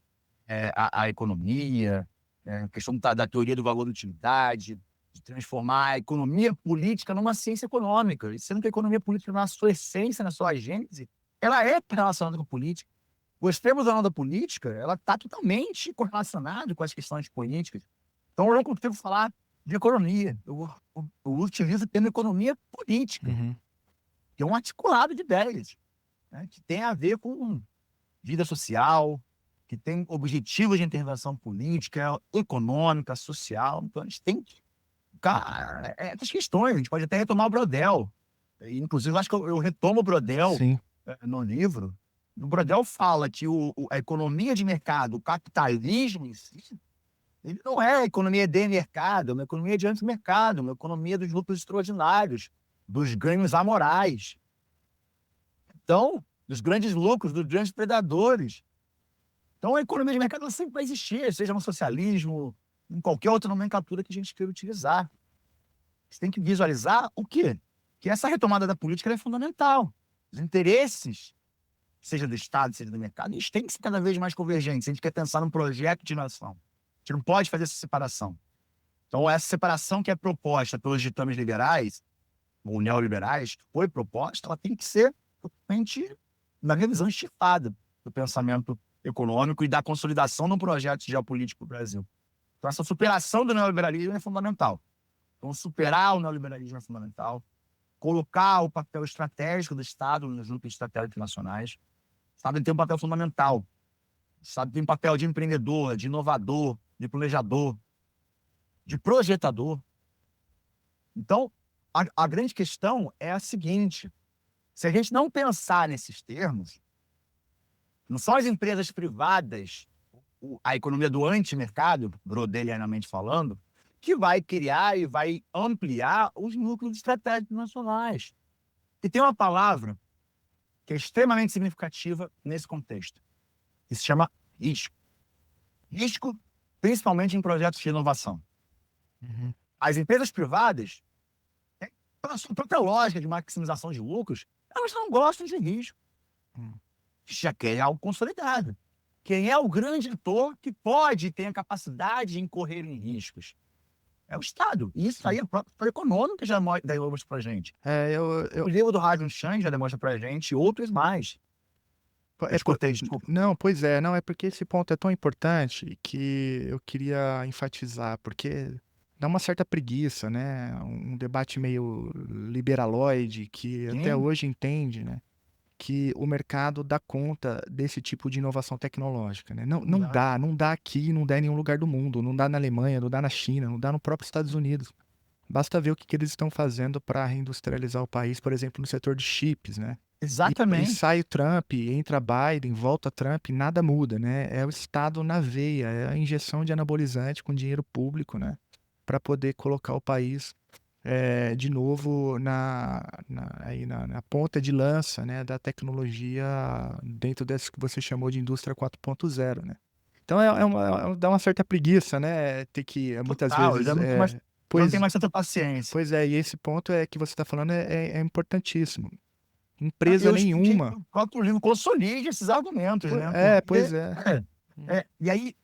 a economia, a questão da teoria do valor da utilidade, de transformar a economia política numa ciência econômica, e sendo que a economia política, na sua essência, na sua gênese, ela é relacionada com a política. O extremo da política, ela está totalmente correlacionada com as questões políticas. Então, eu não consigo falar de economia. Eu utilizo o termo economia política, que é um articulado de ideias, né, que tem a ver com vida social, que tem objetivos de intervenção política, econômica, social. Então, a gente tem que ficar essas questões. A gente pode até retomar o Brodel. Inclusive, eu acho que eu retomo o Brodel no livro. O Brodel fala que a economia de mercado, o capitalismo em si, ele não é a economia de mercado, é uma economia de antimercado, uma economia dos lucros extraordinários, dos ganhos amorais. Então, dos grandes lucros, dos grandes predadores. Então, a economia de mercado ela sempre vai existir, seja no socialismo, em qualquer outra nomenclatura que a gente queira utilizar. Você tem que visualizar o quê? Que essa retomada da política é fundamental. Os interesses, seja do Estado, seja do mercado, eles têm que ser cada vez mais convergentes. A gente quer pensar num projeto de nação. A gente não pode fazer essa separação. Então, essa separação que é proposta pelos ditames liberais, ou neoliberais, que foi proposta, ela tem que ser totalmente na revisão estifada do pensamento econômico e da consolidação de um projeto geopolítico para o Brasil. Então, essa superação do neoliberalismo é fundamental. Então, superar o neoliberalismo é fundamental. Colocar o papel estratégico do Estado nos grupos estratégicos nacionais. O Estado tem um papel fundamental. O Estado tem um papel de empreendedor, de inovador, de planejador, de projetador. Então, a grande questão é a seguinte: se a gente não pensar nesses termos, não são as empresas privadas, a economia do antimercado, brodelianamente falando, que vai criar e vai ampliar os núcleos estratégicos nacionais. E tem uma palavra que é extremamente significativa nesse contexto, que se chama risco. Risco, principalmente em projetos de inovação. As empresas privadas, pela sua própria lógica de maximização de lucros, elas não gostam de risco. Já querem algo consolidado. Quem é o grande ator que pode ter a capacidade de incorrer em riscos? É o Estado. E isso aí a própria história econômica já demonstra pra gente. O livro do Rajon Chang já demonstra pra gente, outros mais. Não, pois é. Não, é porque esse ponto é tão importante que eu queria enfatizar, porque dá uma certa preguiça, né? Um debate meio liberaloide que até hoje entende, né, que o mercado dá conta desse tipo de inovação tecnológica, né? Não dá aqui, não dá em nenhum lugar do mundo, não dá na Alemanha, não dá na China, não dá no próprio Estados Unidos. Basta ver o que eles estão fazendo para reindustrializar o país, por exemplo, no setor de chips, né? Exatamente. E sai o Trump, entra Biden, volta Trump, nada muda, né? É o Estado na veia, é a injeção de anabolizante com dinheiro público, né, para poder colocar o país de novo na ponta de lança, né, da tecnologia dentro dessa que você chamou de indústria 4.0, né? Então dá uma certa preguiça, né, ter que muitas vezes... não tem mais tanta paciência. Pois é, e esse ponto que você está falando é importantíssimo. Empresa nenhuma... O próprio livro consolide esses argumentos, né? Pois é. E aí,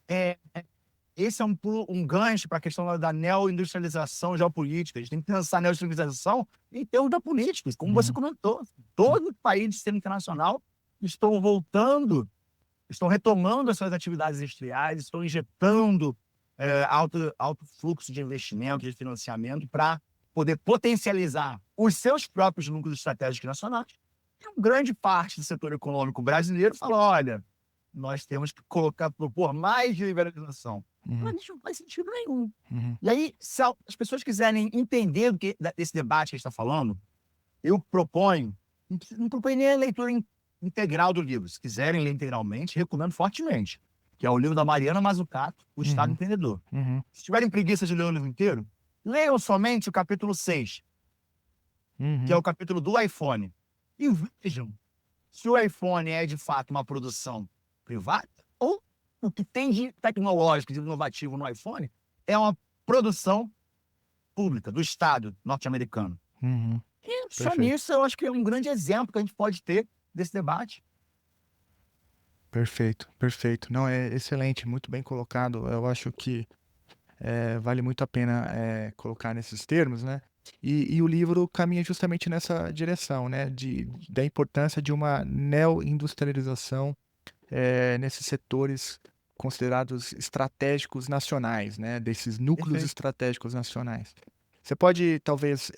esse é um gancho para a questão da neoindustrialização geopolítica. A gente tem que pensar a neoindustrialização em termos da política, como você comentou. Todos os países do sistema internacional estão retomando as suas atividades industriais, estão injetando alto fluxo de investimento, de financiamento, para poder potencializar os seus próprios núcleos estratégicos nacionais. E uma grande parte do setor econômico brasileiro fala: olha, nós temos que propor mais liberalização. Mas isso não faz sentido nenhum. E aí, se as pessoas quiserem entender desse debate que a gente está falando, eu proponho, não proponho nem a leitura integral do livro. Se quiserem ler integralmente, recomendo fortemente. Que é o livro da Mariana Mazzucato, O Estado Empreendedor. Se tiverem preguiça de ler o livro inteiro, leiam somente o capítulo 6, que é o capítulo do iPhone. E vejam se o iPhone é, de fato, uma produção privada ou o que tem de tecnológico, de inovativo no iPhone é uma produção pública, do Estado norte-americano. E só Perfeito. nisso eu acho que é um grande exemplo que a gente pode ter desse debate. Perfeito, perfeito. Não, é excelente, muito bem colocado. Eu acho que vale muito a pena colocar nesses termos, né? E o livro caminha justamente nessa direção, né? Da importância de uma neo-industrialização nesses setores considerados estratégicos nacionais, né? Desses núcleos Perfeito. estratégicos nacionais. Você pode, talvez,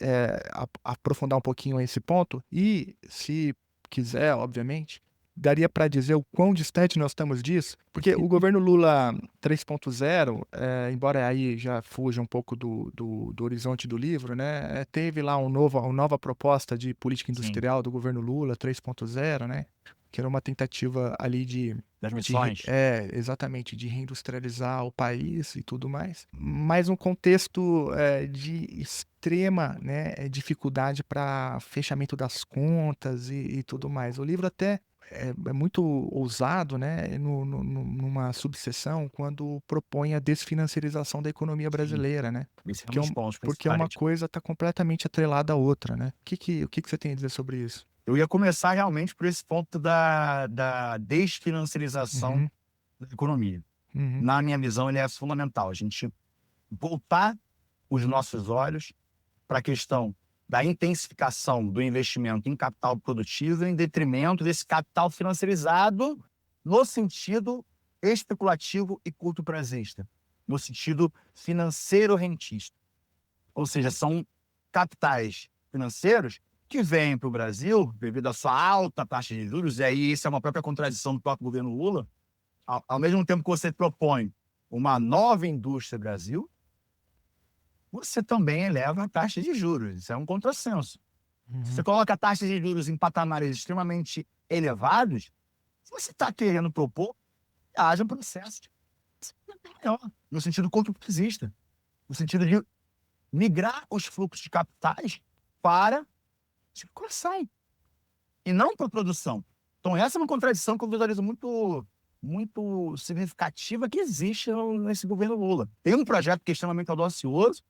aprofundar um pouquinho esse ponto e, se quiser, obviamente, daria para dizer o quão distante nós estamos disso? Porque o governo Lula 3.0, embora aí já fuja um pouco do horizonte do livro, né, teve lá uma nova proposta de política industrial do governo Lula 3.0, né, que era uma tentativa ali Das missões. exatamente, de reindustrializar o país e tudo mais, mas um contexto de extrema, né, dificuldade para fechamento das contas e tudo mais. O livro até é muito ousado, né, numa subseção, quando propõe a desfinanciarização da economia brasileira, né? Esse é Porque, um dos pontos porque uma principais. coisa está completamente atrelada à outra, né? O que você tem a dizer sobre isso? Eu ia começar realmente por esse ponto da desfinanciarização Uhum, da economia. uhum, Na minha visão, ele é fundamental. A gente voltar os nossos olhos para a questão da intensificação do investimento em capital produtivo em detrimento desse capital financiarizado no sentido especulativo e curto-prazista, no sentido financeiro-rentista. Ou seja, são capitais financeiros que vêm para o Brasil devido à sua alta taxa de juros, e aí isso é uma própria contradição do próprio governo Lula. Ao mesmo tempo que você propõe uma nova indústria Brasil, você também eleva a taxa de juros. Isso é um contrassenso. Se você coloca a taxa de juros em patamares extremamente elevados, você está querendo propor que haja um processo de maior, no sentido corporativista, no sentido de migrar os fluxos de capitais para circulação e não para produção. Então, essa é uma contradição que eu visualizo muito significativa que existe nesse governo Lula. Tem um projeto que é extremamente audacioso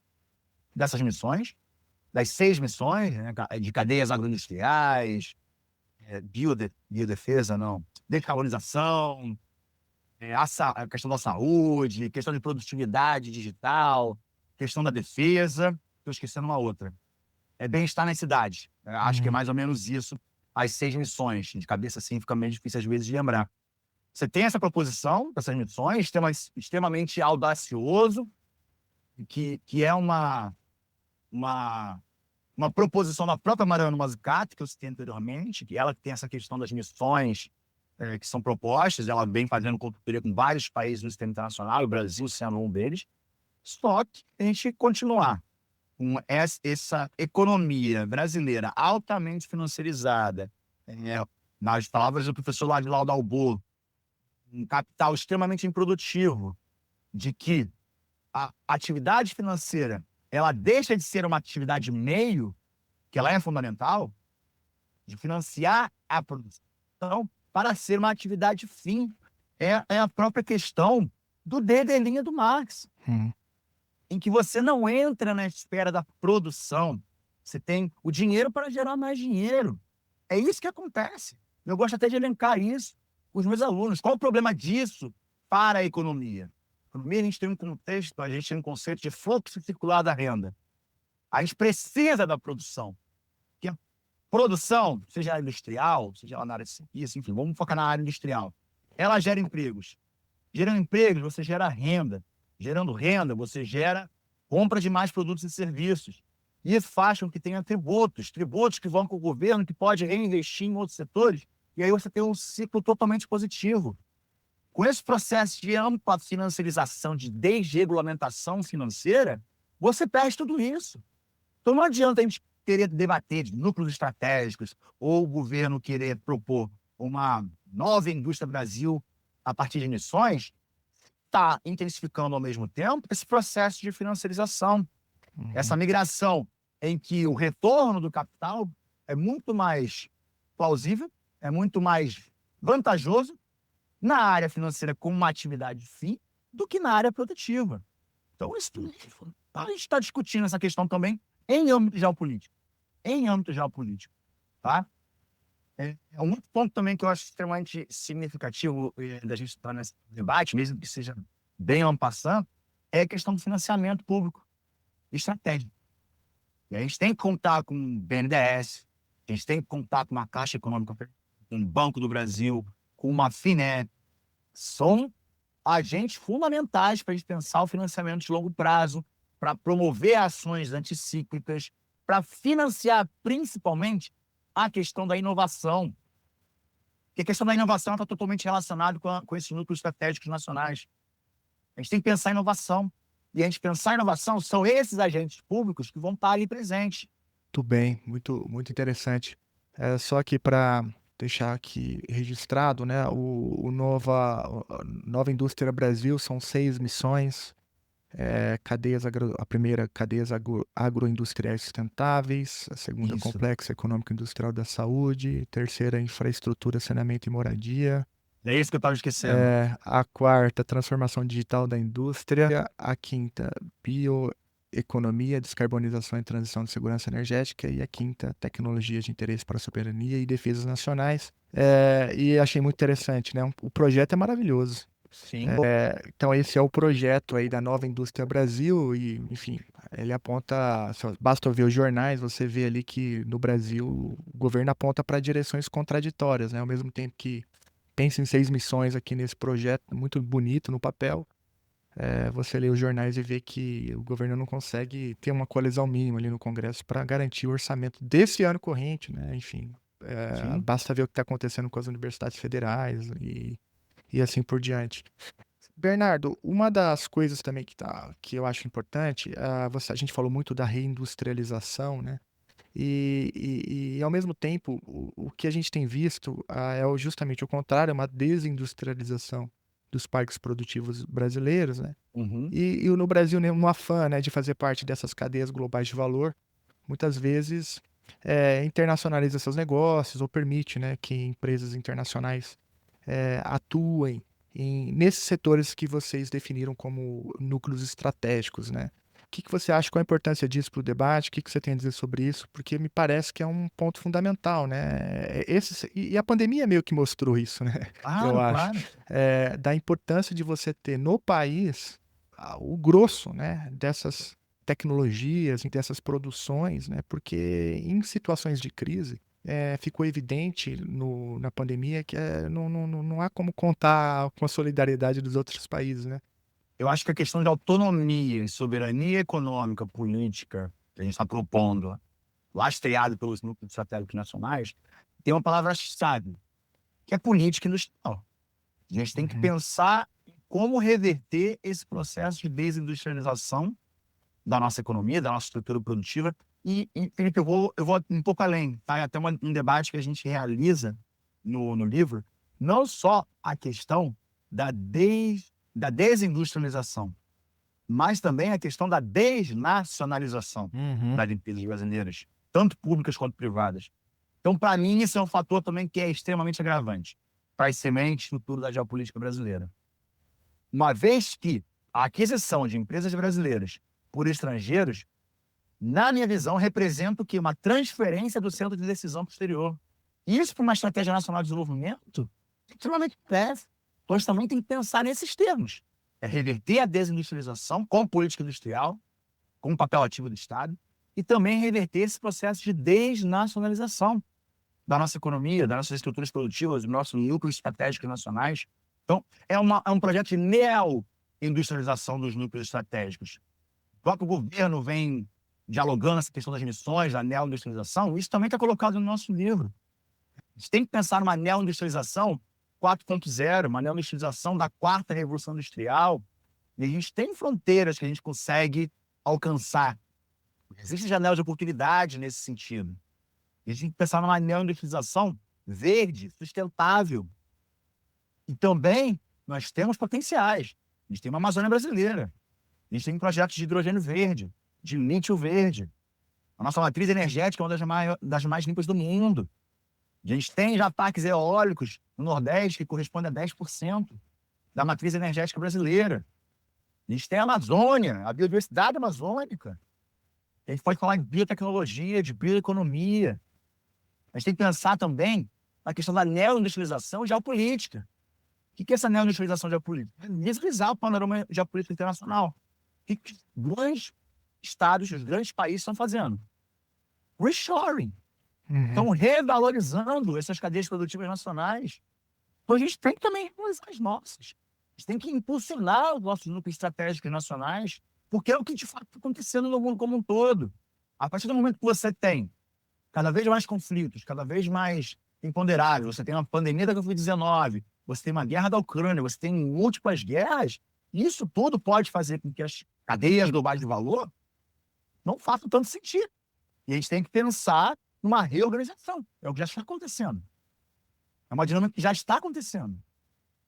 dessas missões, das 6 missões, né, de cadeias agroindustriais, biodefesa, não, decarbonização, a questão da saúde, questão de produtividade digital, questão da defesa, estou esquecendo uma outra. Bem-estar nas cidades. Acho que é mais ou menos isso, as 6 missões. De cabeça assim fica meio difícil às vezes de lembrar. Você tem essa proposição dessas missões, extremamente audacioso, que é uma proposição da própria Mariana Mazzucato, que eu citei anteriormente, que ela tem essa questão das missões que são propostas, ela vem fazendo consultoria com vários países no sistema internacional, o Brasil sendo um deles. Só que a gente continuar com essa economia brasileira altamente financiarizada, nas palavras do professor Ladislau Dalbor, um capital extremamente improdutivo, de que a atividade financeira ela deixa de ser uma atividade meio, que ela é fundamental, de financiar a produção, para ser uma atividade fim. É a própria questão do dedelinha do Marx, em que você não entra na esfera da produção, você tem o dinheiro para gerar mais dinheiro. É isso que acontece. Eu gosto até de elencar isso com os meus alunos. Qual o problema disso para a economia? A economia, a gente tem um contexto, a gente tem um conceito de fluxo circular da renda. A gente precisa da produção. Que a produção, seja industrial, seja lá na área de serviço, enfim, vamos focar na área industrial. Ela gera empregos. Gerando empregos, você gera renda. Gerando renda, você gera compra de mais produtos e serviços. E isso faz com que tenha tributos que vão com o governo, que pode reinvestir em outros setores, e aí você tem um ciclo totalmente positivo. Com esse processo de ampla financiarização, de desregulamentação financeira, você perde tudo isso. Então não adianta a gente querer debater de núcleos estratégicos ou o governo querer propor uma nova indústria Brasil a partir de emissões, está intensificando ao mesmo tempo esse processo de financiarização, essa migração em que o retorno do capital é muito mais plausível, é muito mais vantajoso na área financeira como uma atividade fim do que na área produtiva. Então, a gente está discutindo essa questão também em âmbito geopolítico. Tá? Um outro ponto também que eu acho extremamente significativo da gente estar nesse debate, mesmo que seja bem en passant, é a questão do financiamento público estratégico. E a gente tem que contar com o BNDES, a gente tem que contar com uma Caixa Econômica, com o Banco do Brasil, com uma FINEP. São agentes fundamentais para a gente pensar o financiamento de longo prazo, para promover ações anticíclicas, para financiar principalmente a questão da inovação. Porque a questão da inovação está totalmente relacionada com esses núcleos estratégicos nacionais. A gente tem que pensar em inovação. E a gente pensar em inovação são esses agentes públicos que vão estar ali presentes. Muito bem, muito interessante. Só que para deixar aqui registrado, né, a Nova Indústria Brasil são 6 missões, a primeira, cadeias agroindustriais sustentáveis, a segunda, Isso. complexo econômico industrial da saúde, terceira, infraestrutura, saneamento e moradia, É isso que eu estava esquecendo. a quarta, transformação digital da indústria, a quinta, bioeconomia, descarbonização e transição de segurança energética, e a quinta, tecnologias de interesse para a soberania e defesas nacionais. E achei muito interessante, né? O projeto é maravilhoso. Sim. Então esse é o projeto aí da Nova Indústria Brasil e, enfim, ele aponta, basta ver os jornais, você vê ali que no Brasil o governo aponta para direções contraditórias, né? Ao mesmo tempo que pensa em 6 missões aqui nesse projeto, muito bonito no papel, você lê os jornais e vê que o governo não consegue ter uma coalizão mínima ali no Congresso para garantir o orçamento desse ano corrente, né? Enfim, Sim. basta ver o que está acontecendo com as universidades federais e assim por diante. Bernardo, uma das coisas também que eu acho importante, a gente falou muito da reindustrialização, né? E ao mesmo tempo, o que a gente tem visto justamente o contrário, é uma desindustrialização dos parques produtivos brasileiros, né? Uhum. E no Brasil, né, no afã, né, de fazer parte dessas cadeias globais de valor, muitas vezes internacionaliza seus negócios ou permite, né, que empresas internacionais atuem nesses setores que vocês definiram como núcleos estratégicos, né? O que você acha? Qual a importância disso para o debate? O que você tem a dizer sobre isso? Porque me parece que é um ponto fundamental, né? E a pandemia meio que mostrou isso, né? Eu acho. Claro. Da importância de você ter no país o grosso, né, dessas tecnologias e dessas produções, né? Porque em situações de crise, ficou evidente na pandemia que não há como contar com a solidariedade dos outros países, né? Eu acho que a questão de autonomia e soberania econômica, política, que a gente está propondo, lastreado pelos núcleos estratégicos nacionais, tem uma palavra-chave, que é política industrial. A gente tem que pensar em como reverter esse processo de desindustrialização da nossa economia, da nossa estrutura produtiva. E Felipe, eu vou um pouco além. Tá? Até um debate que a gente realiza no livro, não só a questão da desindustrialização, mas também a questão da desnacionalização das empresas brasileiras, tanto públicas quanto privadas. Então, para mim, isso é um fator também que é extremamente agravante para as sementes do futuro da geopolítica brasileira. Uma vez que a aquisição de empresas brasileiras por estrangeiros, na minha visão, representa o quê? Uma transferência do centro de decisão para o exterior. E isso, para uma estratégia nacional de desenvolvimento, é extremamente péssimo. Então, a gente também tem que pensar nesses termos. É reverter a desindustrialização com política industrial, com o papel ativo do Estado, e também reverter esse processo de desnacionalização da nossa economia, das nossas estruturas produtivas, dos nossos núcleos estratégicos nacionais. Então, é um projeto de neo-industrialização dos núcleos estratégicos. O próprio governo vem dialogando essa questão das missões, da neo-industrialização. Isso também está colocado no nosso livro. A gente tem que pensar numa neo-industrialização 4.0, uma neo-industrialização da quarta revolução industrial. E a gente tem fronteiras que a gente consegue alcançar. Existe janela de oportunidade nesse sentido. E a gente tem que pensar numa neo-industrialização verde, sustentável. E também nós temos potenciais. A gente tem uma Amazônia brasileira. A gente tem projetos de hidrogênio verde, de lítio verde. A nossa matriz energética é uma das mais limpas do mundo. A gente tem já parques eólicos no Nordeste que corresponde a 10% da matriz energética brasileira. A gente tem a Amazônia, a biodiversidade amazônica. A gente pode falar em biotecnologia, de bioeconomia. A gente tem que pensar também na questão da neoindustrialização e geopolítica. O que é essa neoindustrialização geopolítica? É deslizar o panorama geopolítico internacional. O que os grandes estados, os grandes países estão fazendo? Reshoring. Estão revalorizando essas cadeias produtivas nacionais. Então a gente tem que também valorizar as nossas. A gente tem que impulsionar os nossos núcleos estratégicos nacionais, porque é o que de fato está acontecendo no mundo como um todo. A partir do momento que você tem cada vez mais conflitos, cada vez mais imponderáveis, você tem uma pandemia da Covid-19, você tem uma guerra da Ucrânia, você tem múltiplas guerras, isso tudo pode fazer com que as cadeias globais de valor não façam tanto sentido. E a gente tem que pensar numa reorganização. É o que já está acontecendo. É uma dinâmica que já está acontecendo.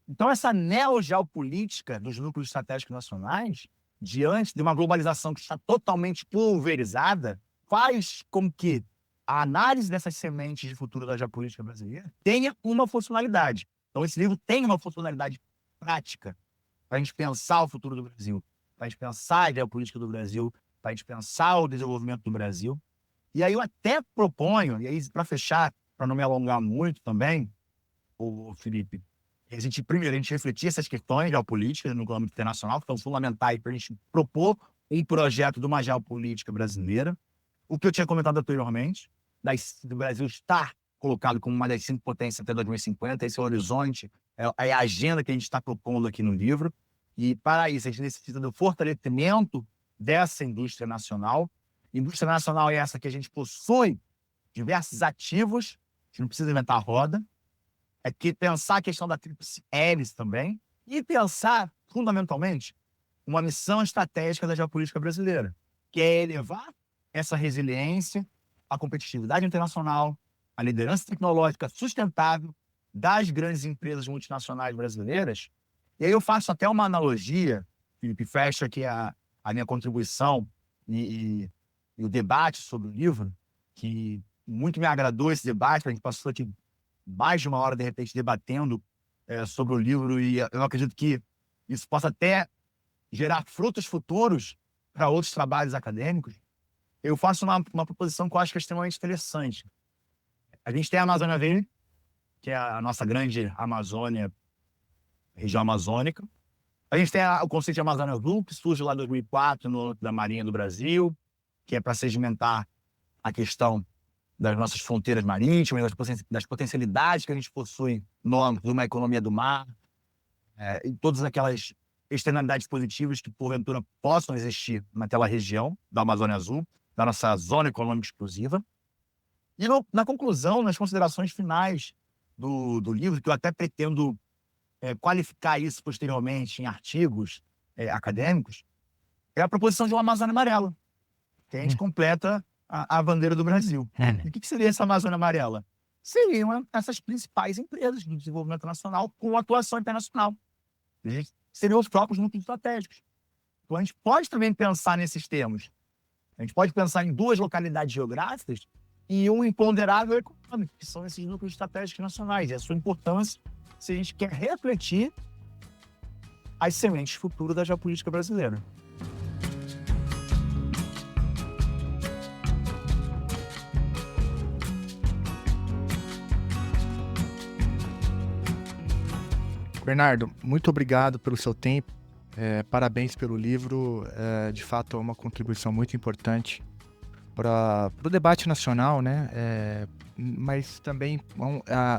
Então, essa neogeopolítica dos núcleos estratégicos nacionais, diante de uma globalização que está totalmente pulverizada, faz com que a análise dessas sementes de futuro da geopolítica brasileira tenha uma funcionalidade. Então, esse livro tem uma funcionalidade prática para a gente pensar o futuro do Brasil, para a gente pensar a geopolítica do Brasil, para a gente pensar o desenvolvimento do Brasil. E aí eu até proponho, e aí para fechar, para não me alongar muito também, o Felipe, primeiro a gente refletir essas questões geopolíticas no âmbito internacional, que são fundamentais para a gente propor um projeto de uma geopolítica brasileira. O que eu tinha comentado anteriormente, do Brasil estar colocado como uma das 5 potências até 2050, esse é o horizonte, é a agenda que a gente está propondo aqui no livro. E para isso, a gente necessita do fortalecimento dessa indústria nacional. Indústria nacional é essa que a gente possui diversos ativos, a gente não precisa inventar a roda. É que pensar a questão da tríplice hélice também e pensar, fundamentalmente, uma missão estratégica da geopolítica brasileira, que é elevar essa resiliência, a competitividade internacional, a liderança tecnológica sustentável das grandes empresas multinacionais brasileiras. E aí eu faço até uma analogia, Felipe, fecha aqui a minha contribuição e o debate sobre o livro, que muito me agradou esse debate, a gente passou aqui mais de uma hora, de repente, debatendo sobre o livro, e eu acredito que isso possa até gerar frutos futuros para outros trabalhos acadêmicos. Eu faço uma proposição que eu acho que é extremamente interessante. A gente tem a Amazônia Verde, que é a nossa grande Amazônia, região amazônica. A gente tem o conceito de Amazônia Azul, que surge lá em 2004 no âmbito da Marinha do Brasil, que é para sedimentar a questão das nossas fronteiras marítimas, das potencialidades que a gente possui no âmbito de uma economia do mar, e todas aquelas externalidades positivas que, porventura, possam existir naquela região da Amazônia Azul, da nossa zona econômica exclusiva. E, na conclusão, nas considerações finais do livro, que eu até pretendo qualificar isso posteriormente em artigos acadêmicos, é a proposição de uma Amazônia amarela, que a gente completa a bandeira do Brasil. E o que seria essa Amazônia amarela? Seriam essas principais empresas do desenvolvimento nacional com atuação internacional. Seriam os próprios núcleos estratégicos. Então, a gente pode também pensar nesses termos. A gente pode pensar em 2 localidades geográficas e um imponderável econômico, que são esses núcleos estratégicos nacionais. E a sua importância, se a gente quer refletir as sementes futuras da geopolítica brasileira. Bernardo, muito obrigado pelo seu tempo, parabéns pelo livro, de fato é uma contribuição muito importante para o debate nacional, né? Mas também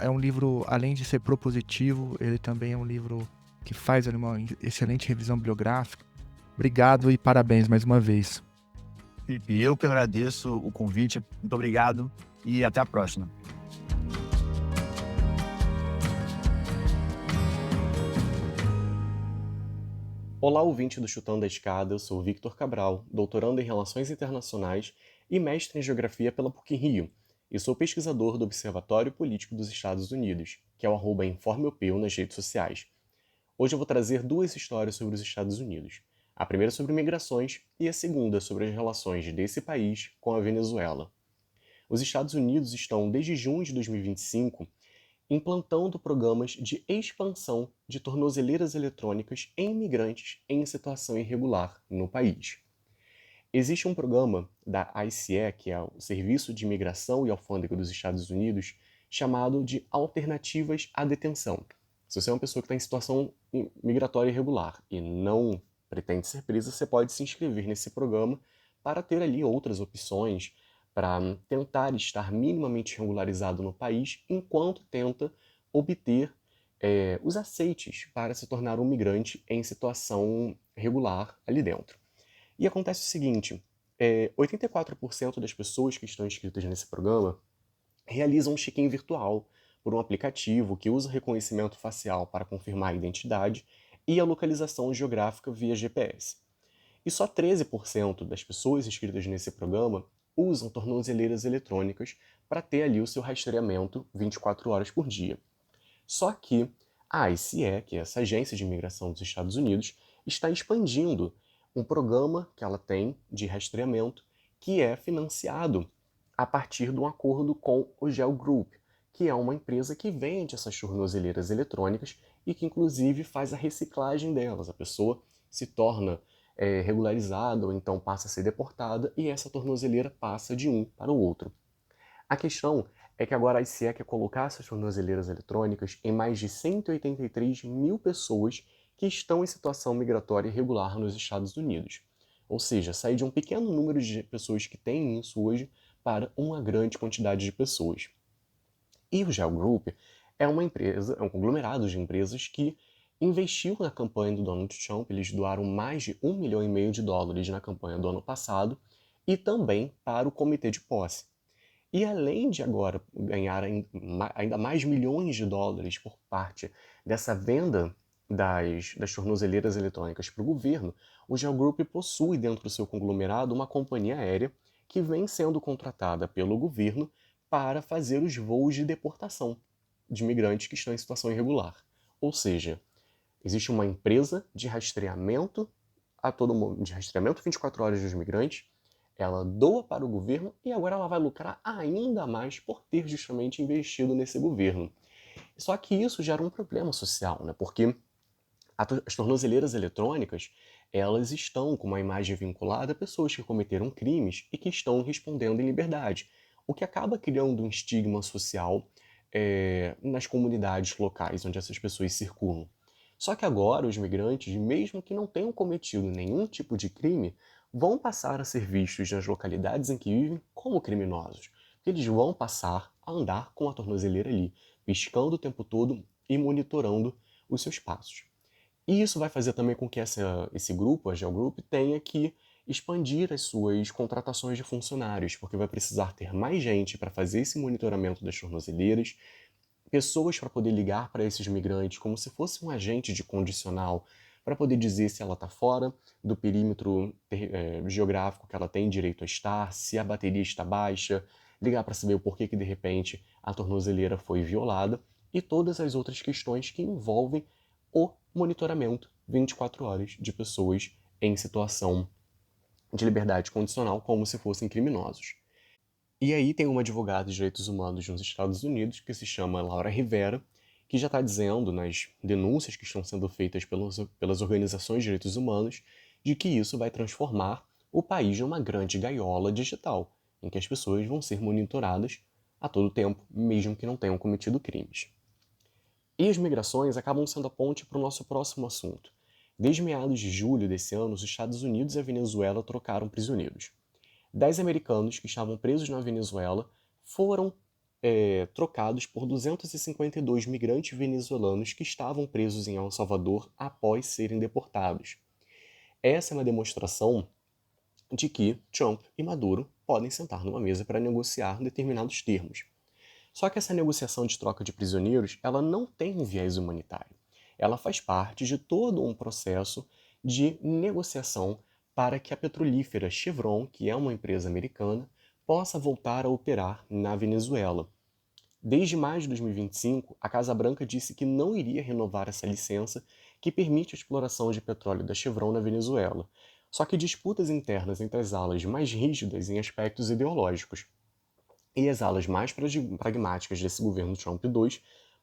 é um livro, além de ser propositivo, ele também é um livro que faz uma excelente revisão bibliográfica. Obrigado e parabéns mais uma vez. E eu que agradeço o convite, muito obrigado e até a próxima. Olá, ouvinte do Chutando a Escada, eu sou o Victor Cabral, doutorando em Relações Internacionais e mestre em Geografia pela PUC-Rio. e sou pesquisador do Observatório Político dos Estados Unidos, que é o @InformeUpeu nas redes sociais. Hoje eu vou trazer duas histórias sobre os Estados Unidos. A primeira sobre migrações e a segunda sobre as relações desse país com a Venezuela. Os Estados Unidos estão, desde junho de 2025, implantando programas de expansão de tornozeleiras eletrônicas em imigrantes em situação irregular no país. Existe um programa da ICE, que é o Serviço de Imigração e Alfândega dos Estados Unidos, chamado de Alternativas à Detenção. Se você é uma pessoa que está em situação migratória irregular e não pretende ser presa, você pode se inscrever nesse programa para ter ali outras opções para tentar estar minimamente regularizado no país enquanto tenta obter os aceites para se tornar um migrante em situação regular ali dentro. E acontece o seguinte, 84% das pessoas que estão inscritas nesse programa realizam um check-in virtual por um aplicativo que usa reconhecimento facial para confirmar a identidade e a localização geográfica via GPS. E só 13% das pessoas inscritas nesse programa usam tornozeleiras eletrônicas para ter ali o seu rastreamento 24 horas por dia. Só que a ICE, que é essa agência de imigração dos Estados Unidos, está expandindo um programa que ela tem de rastreamento que é financiado a partir de um acordo com o Gel Group, que é uma empresa que vende essas tornozeleiras eletrônicas e que inclusive faz a reciclagem delas. A pessoa se torna regularizada ou então passa a ser deportada e essa tornozeleira passa de um para o outro. A questão é que agora a ICE quer colocar essas tornozeleiras eletrônicas em mais de 183 mil pessoas que estão em situação migratória irregular nos Estados Unidos. Ou seja, sair de um pequeno número de pessoas que têm isso hoje para uma grande quantidade de pessoas. E o Gel Group é uma empresa, é um conglomerado de empresas que investiu na campanha do Donald Trump. Eles doaram mais de US$ 1,5 milhão na campanha do ano passado e também para o comitê de posse. E além de agora ganhar ainda mais milhões de dólares por parte dessa venda das tornozeleiras eletrônicas para o governo, o Gel Group possui dentro do seu conglomerado uma companhia aérea que vem sendo contratada pelo governo para fazer os voos de deportação de imigrantes que estão em situação irregular. Ou seja, existe uma empresa de rastreamento de rastreamento 24 horas dos imigrantes, ela doa para o governo e agora ela vai lucrar ainda mais por ter justamente investido nesse governo. Só que isso gera um problema social, né? Porque as tornozeleiras eletrônicas, elas estão com uma imagem vinculada a pessoas que cometeram crimes e que estão respondendo em liberdade, o que acaba criando um estigma social nas comunidades locais onde essas pessoas circulam. Só que agora os migrantes, mesmo que não tenham cometido nenhum tipo de crime, vão passar a ser vistos nas localidades em que vivem como criminosos, porque eles vão passar a andar com a tornozeleira ali, piscando o tempo todo e monitorando os seus passos. E isso vai fazer também com que esse grupo, a Gel Group, tenha que expandir as suas contratações de funcionários, porque vai precisar ter mais gente para fazer esse monitoramento das tornozeleiras, pessoas para poder ligar para esses migrantes como se fosse um agente de condicional, para poder dizer se ela está fora do perímetro geográfico que ela tem direito a estar, se a bateria está baixa, ligar para saber o porquê que de repente a tornozeleira foi violada e todas as outras questões que envolvem o monitoramento 24 horas de pessoas em situação de liberdade condicional como se fossem criminosos. E aí tem uma advogada de direitos humanos nos Estados Unidos que se chama Laura Rivera, que já está dizendo nas denúncias que estão sendo feitas pelas organizações de direitos humanos de que isso vai transformar o país numa grande gaiola digital, em que as pessoas vão ser monitoradas a todo tempo, mesmo que não tenham cometido crimes. E as migrações acabam sendo a ponte para o nosso próximo assunto. Desde meados de julho desse ano, os Estados Unidos e a Venezuela trocaram prisioneiros. 10 americanos que estavam presos na Venezuela foram trocados por 252 migrantes venezuelanos que estavam presos em El Salvador após serem deportados. Essa é uma demonstração de que Trump e Maduro podem sentar numa mesa para negociar determinados termos. Só que essa negociação de troca de prisioneiros, ela não tem um viés humanitário. Ela faz parte de todo um processo de negociação para que a petrolífera Chevron, que é uma empresa americana, possa voltar a operar na Venezuela. Desde maio de 2025, a Casa Branca disse que não iria renovar essa licença que permite a exploração de petróleo da Chevron na Venezuela. Só que disputas internas entre as alas mais rígidas em aspectos ideológicos e as alas mais pragmáticas desse governo Trump II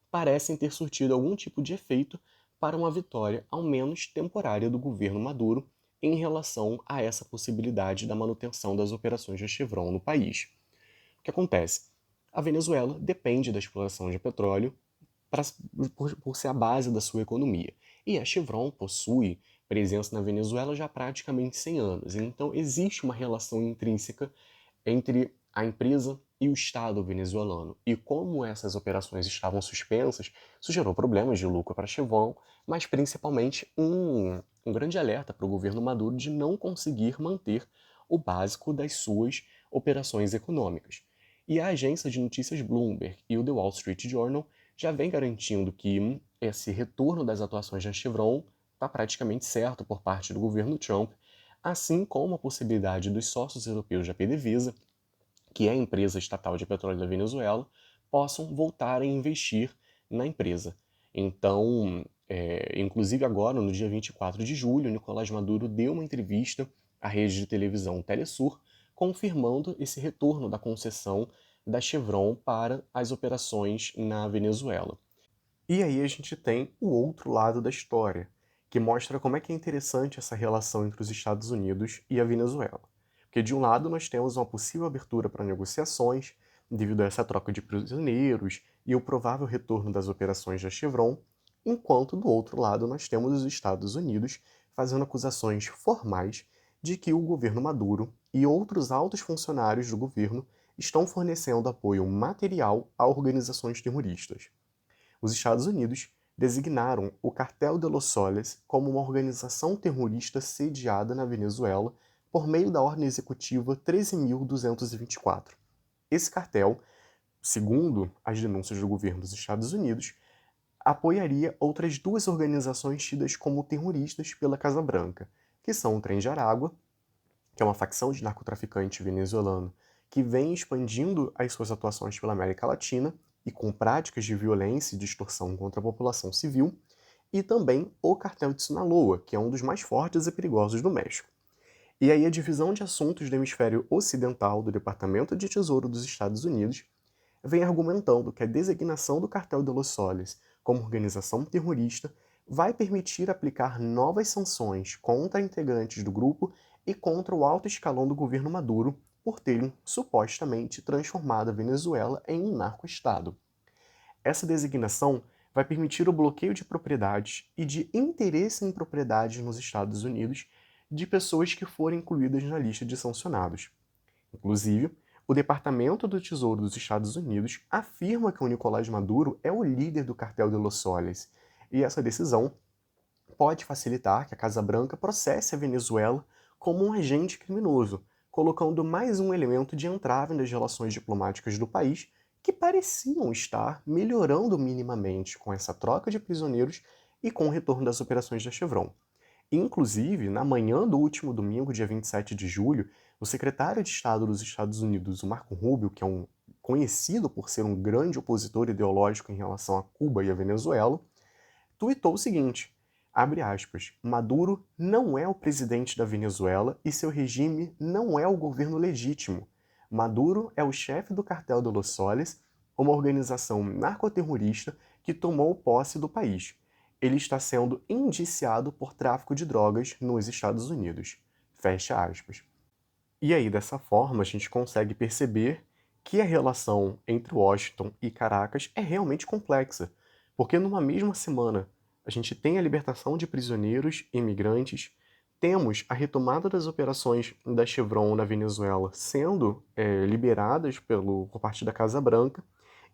parecem ter surtido algum tipo de efeito para uma vitória, ao menos temporária, do governo Maduro em relação a essa possibilidade da manutenção das operações da Chevron no país. O que acontece? A Venezuela depende da exploração de petróleo por ser a base da sua economia. E a Chevron possui presença na Venezuela já há praticamente 100 anos. Então existe uma relação intrínseca entre a empresa e o Estado venezuelano. E como essas operações estavam suspensas, isso gerou problemas de lucro para a Chevron, mas principalmente um grande alerta para o governo Maduro de não conseguir manter o básico das suas operações econômicas. E a agência de notícias Bloomberg e o The Wall Street Journal já vem garantindo que esse retorno das atuações da Chevron está praticamente certo por parte do governo Trump, assim como a possibilidade dos sócios europeus da PDVSA, que é a empresa estatal de petróleo da Venezuela, possam voltar a investir na empresa. Então, inclusive agora, no dia 24 de julho, Nicolás Maduro deu uma entrevista à rede de televisão Telesur, confirmando esse retorno da concessão da Chevron para as operações na Venezuela. E aí a gente tem o outro lado da história, que mostra como é que é interessante essa relação entre os Estados Unidos e a Venezuela. Porque de um lado nós temos uma possível abertura para negociações, devido a essa troca de prisioneiros e o provável retorno das operações da Chevron, enquanto do outro lado nós temos os Estados Unidos fazendo acusações formais de que o governo Maduro e outros altos funcionários do governo estão fornecendo apoio material a organizações terroristas. Os Estados Unidos designaram o Cartel de los Soles como uma organização terrorista sediada na Venezuela por meio da Ordem Executiva 13.224. Esse cartel, segundo as denúncias do governo dos Estados Unidos, apoiaria outras duas organizações tidas como terroristas pela Casa Branca, que são o Trem de Aragua, que é uma facção de narcotraficante venezuelano que vem expandindo as suas atuações pela América Latina e com práticas de violência e de extorsão contra a população civil, e também o Cartel de Sinaloa, que é um dos mais fortes e perigosos do México. E aí a Divisão de Assuntos do Hemisfério Ocidental do Departamento de Tesouro dos Estados Unidos vem argumentando que a designação do Cartel de los Soles como organização terrorista vai permitir aplicar novas sanções contra integrantes do grupo e contra o alto escalão do governo Maduro por terem supostamente transformado a Venezuela em um narco-estado. Essa designação vai permitir o bloqueio de propriedades e de interesse em propriedades nos Estados Unidos de pessoas que forem incluídas na lista de sancionados. Inclusive, o Departamento do Tesouro dos Estados Unidos afirma que o Nicolás Maduro é o líder do Cartel de los Soles, e essa decisão pode facilitar que a Casa Branca processe a Venezuela como um agente criminoso, colocando mais um elemento de entrave nas relações diplomáticas do país que pareciam estar melhorando minimamente com essa troca de prisioneiros e com o retorno das operações da Chevron. Inclusive, na manhã do último domingo, dia 27 de julho, o secretário de Estado dos Estados Unidos, o Marco Rubio, que é conhecido por ser um grande opositor ideológico em relação a Cuba e a Venezuela, tuitou o seguinte, abre aspas, Maduro não é o presidente da Venezuela e seu regime não é o governo legítimo. Maduro é o chefe do Cartel de los Soles, uma organização narcoterrorista que tomou posse do país. Ele está sendo indiciado por tráfico de drogas nos Estados Unidos. Fecha aspas. E aí, dessa forma, a gente consegue perceber que a relação entre Washington e Caracas é realmente complexa, porque numa mesma semana a gente tem a libertação de prisioneiros e imigrantes, temos a retomada das operações da Chevron na Venezuela sendo liberadas por parte da Casa Branca,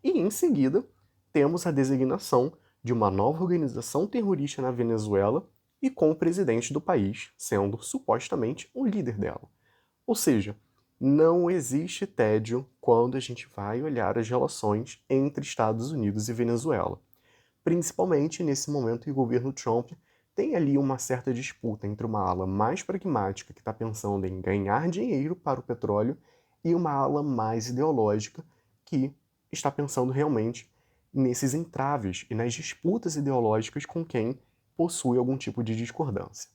e em seguida temos a designação de uma nova organização terrorista na Venezuela e com o presidente do país sendo supostamente o líder dela. Ou seja, não existe tédio quando a gente vai olhar as relações entre Estados Unidos e Venezuela. Principalmente nesse momento que o governo Trump tem ali uma certa disputa entre uma ala mais pragmática que está pensando em ganhar dinheiro para o petróleo e uma ala mais ideológica que está pensando realmente nesses entraves e nas disputas ideológicas com quem possui algum tipo de discordância.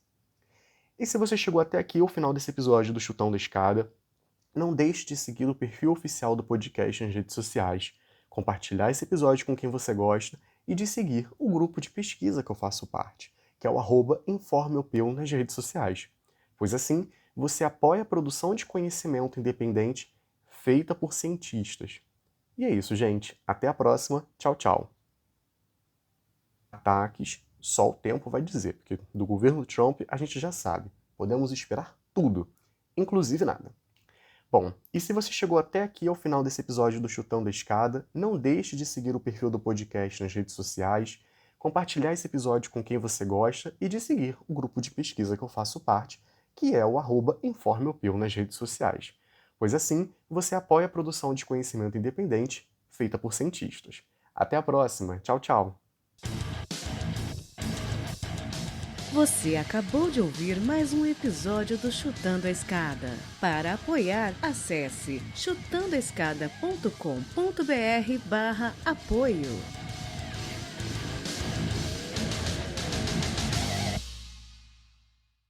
E se você chegou até aqui, ao final desse episódio do Chutão da Escada, não deixe de seguir o perfil oficial do podcast nas redes sociais, compartilhar esse episódio com quem você gosta e de seguir o grupo de pesquisa que eu faço parte, que é o @informeopeu nas redes sociais. Pois assim, você apoia a produção de conhecimento independente feita por cientistas. E é isso, gente. Até a próxima. Tchau, tchau. Ataques, só o tempo vai dizer, porque do governo Trump a gente já sabe. Podemos esperar tudo, inclusive nada. Bom, e se você chegou até aqui ao final desse episódio do Chutão da Escada, não deixe de seguir o perfil do podcast nas redes sociais, compartilhar esse episódio com quem você gosta e de seguir o grupo de pesquisa que eu faço parte, que é o @informeopeu nas redes sociais. Pois assim, você apoia a produção de conhecimento independente feita por cientistas. Até a próxima. Tchau, tchau. Você acabou de ouvir mais um episódio do Chutando a Escada. Para apoiar, acesse chutandoaescada.com.br/apoio.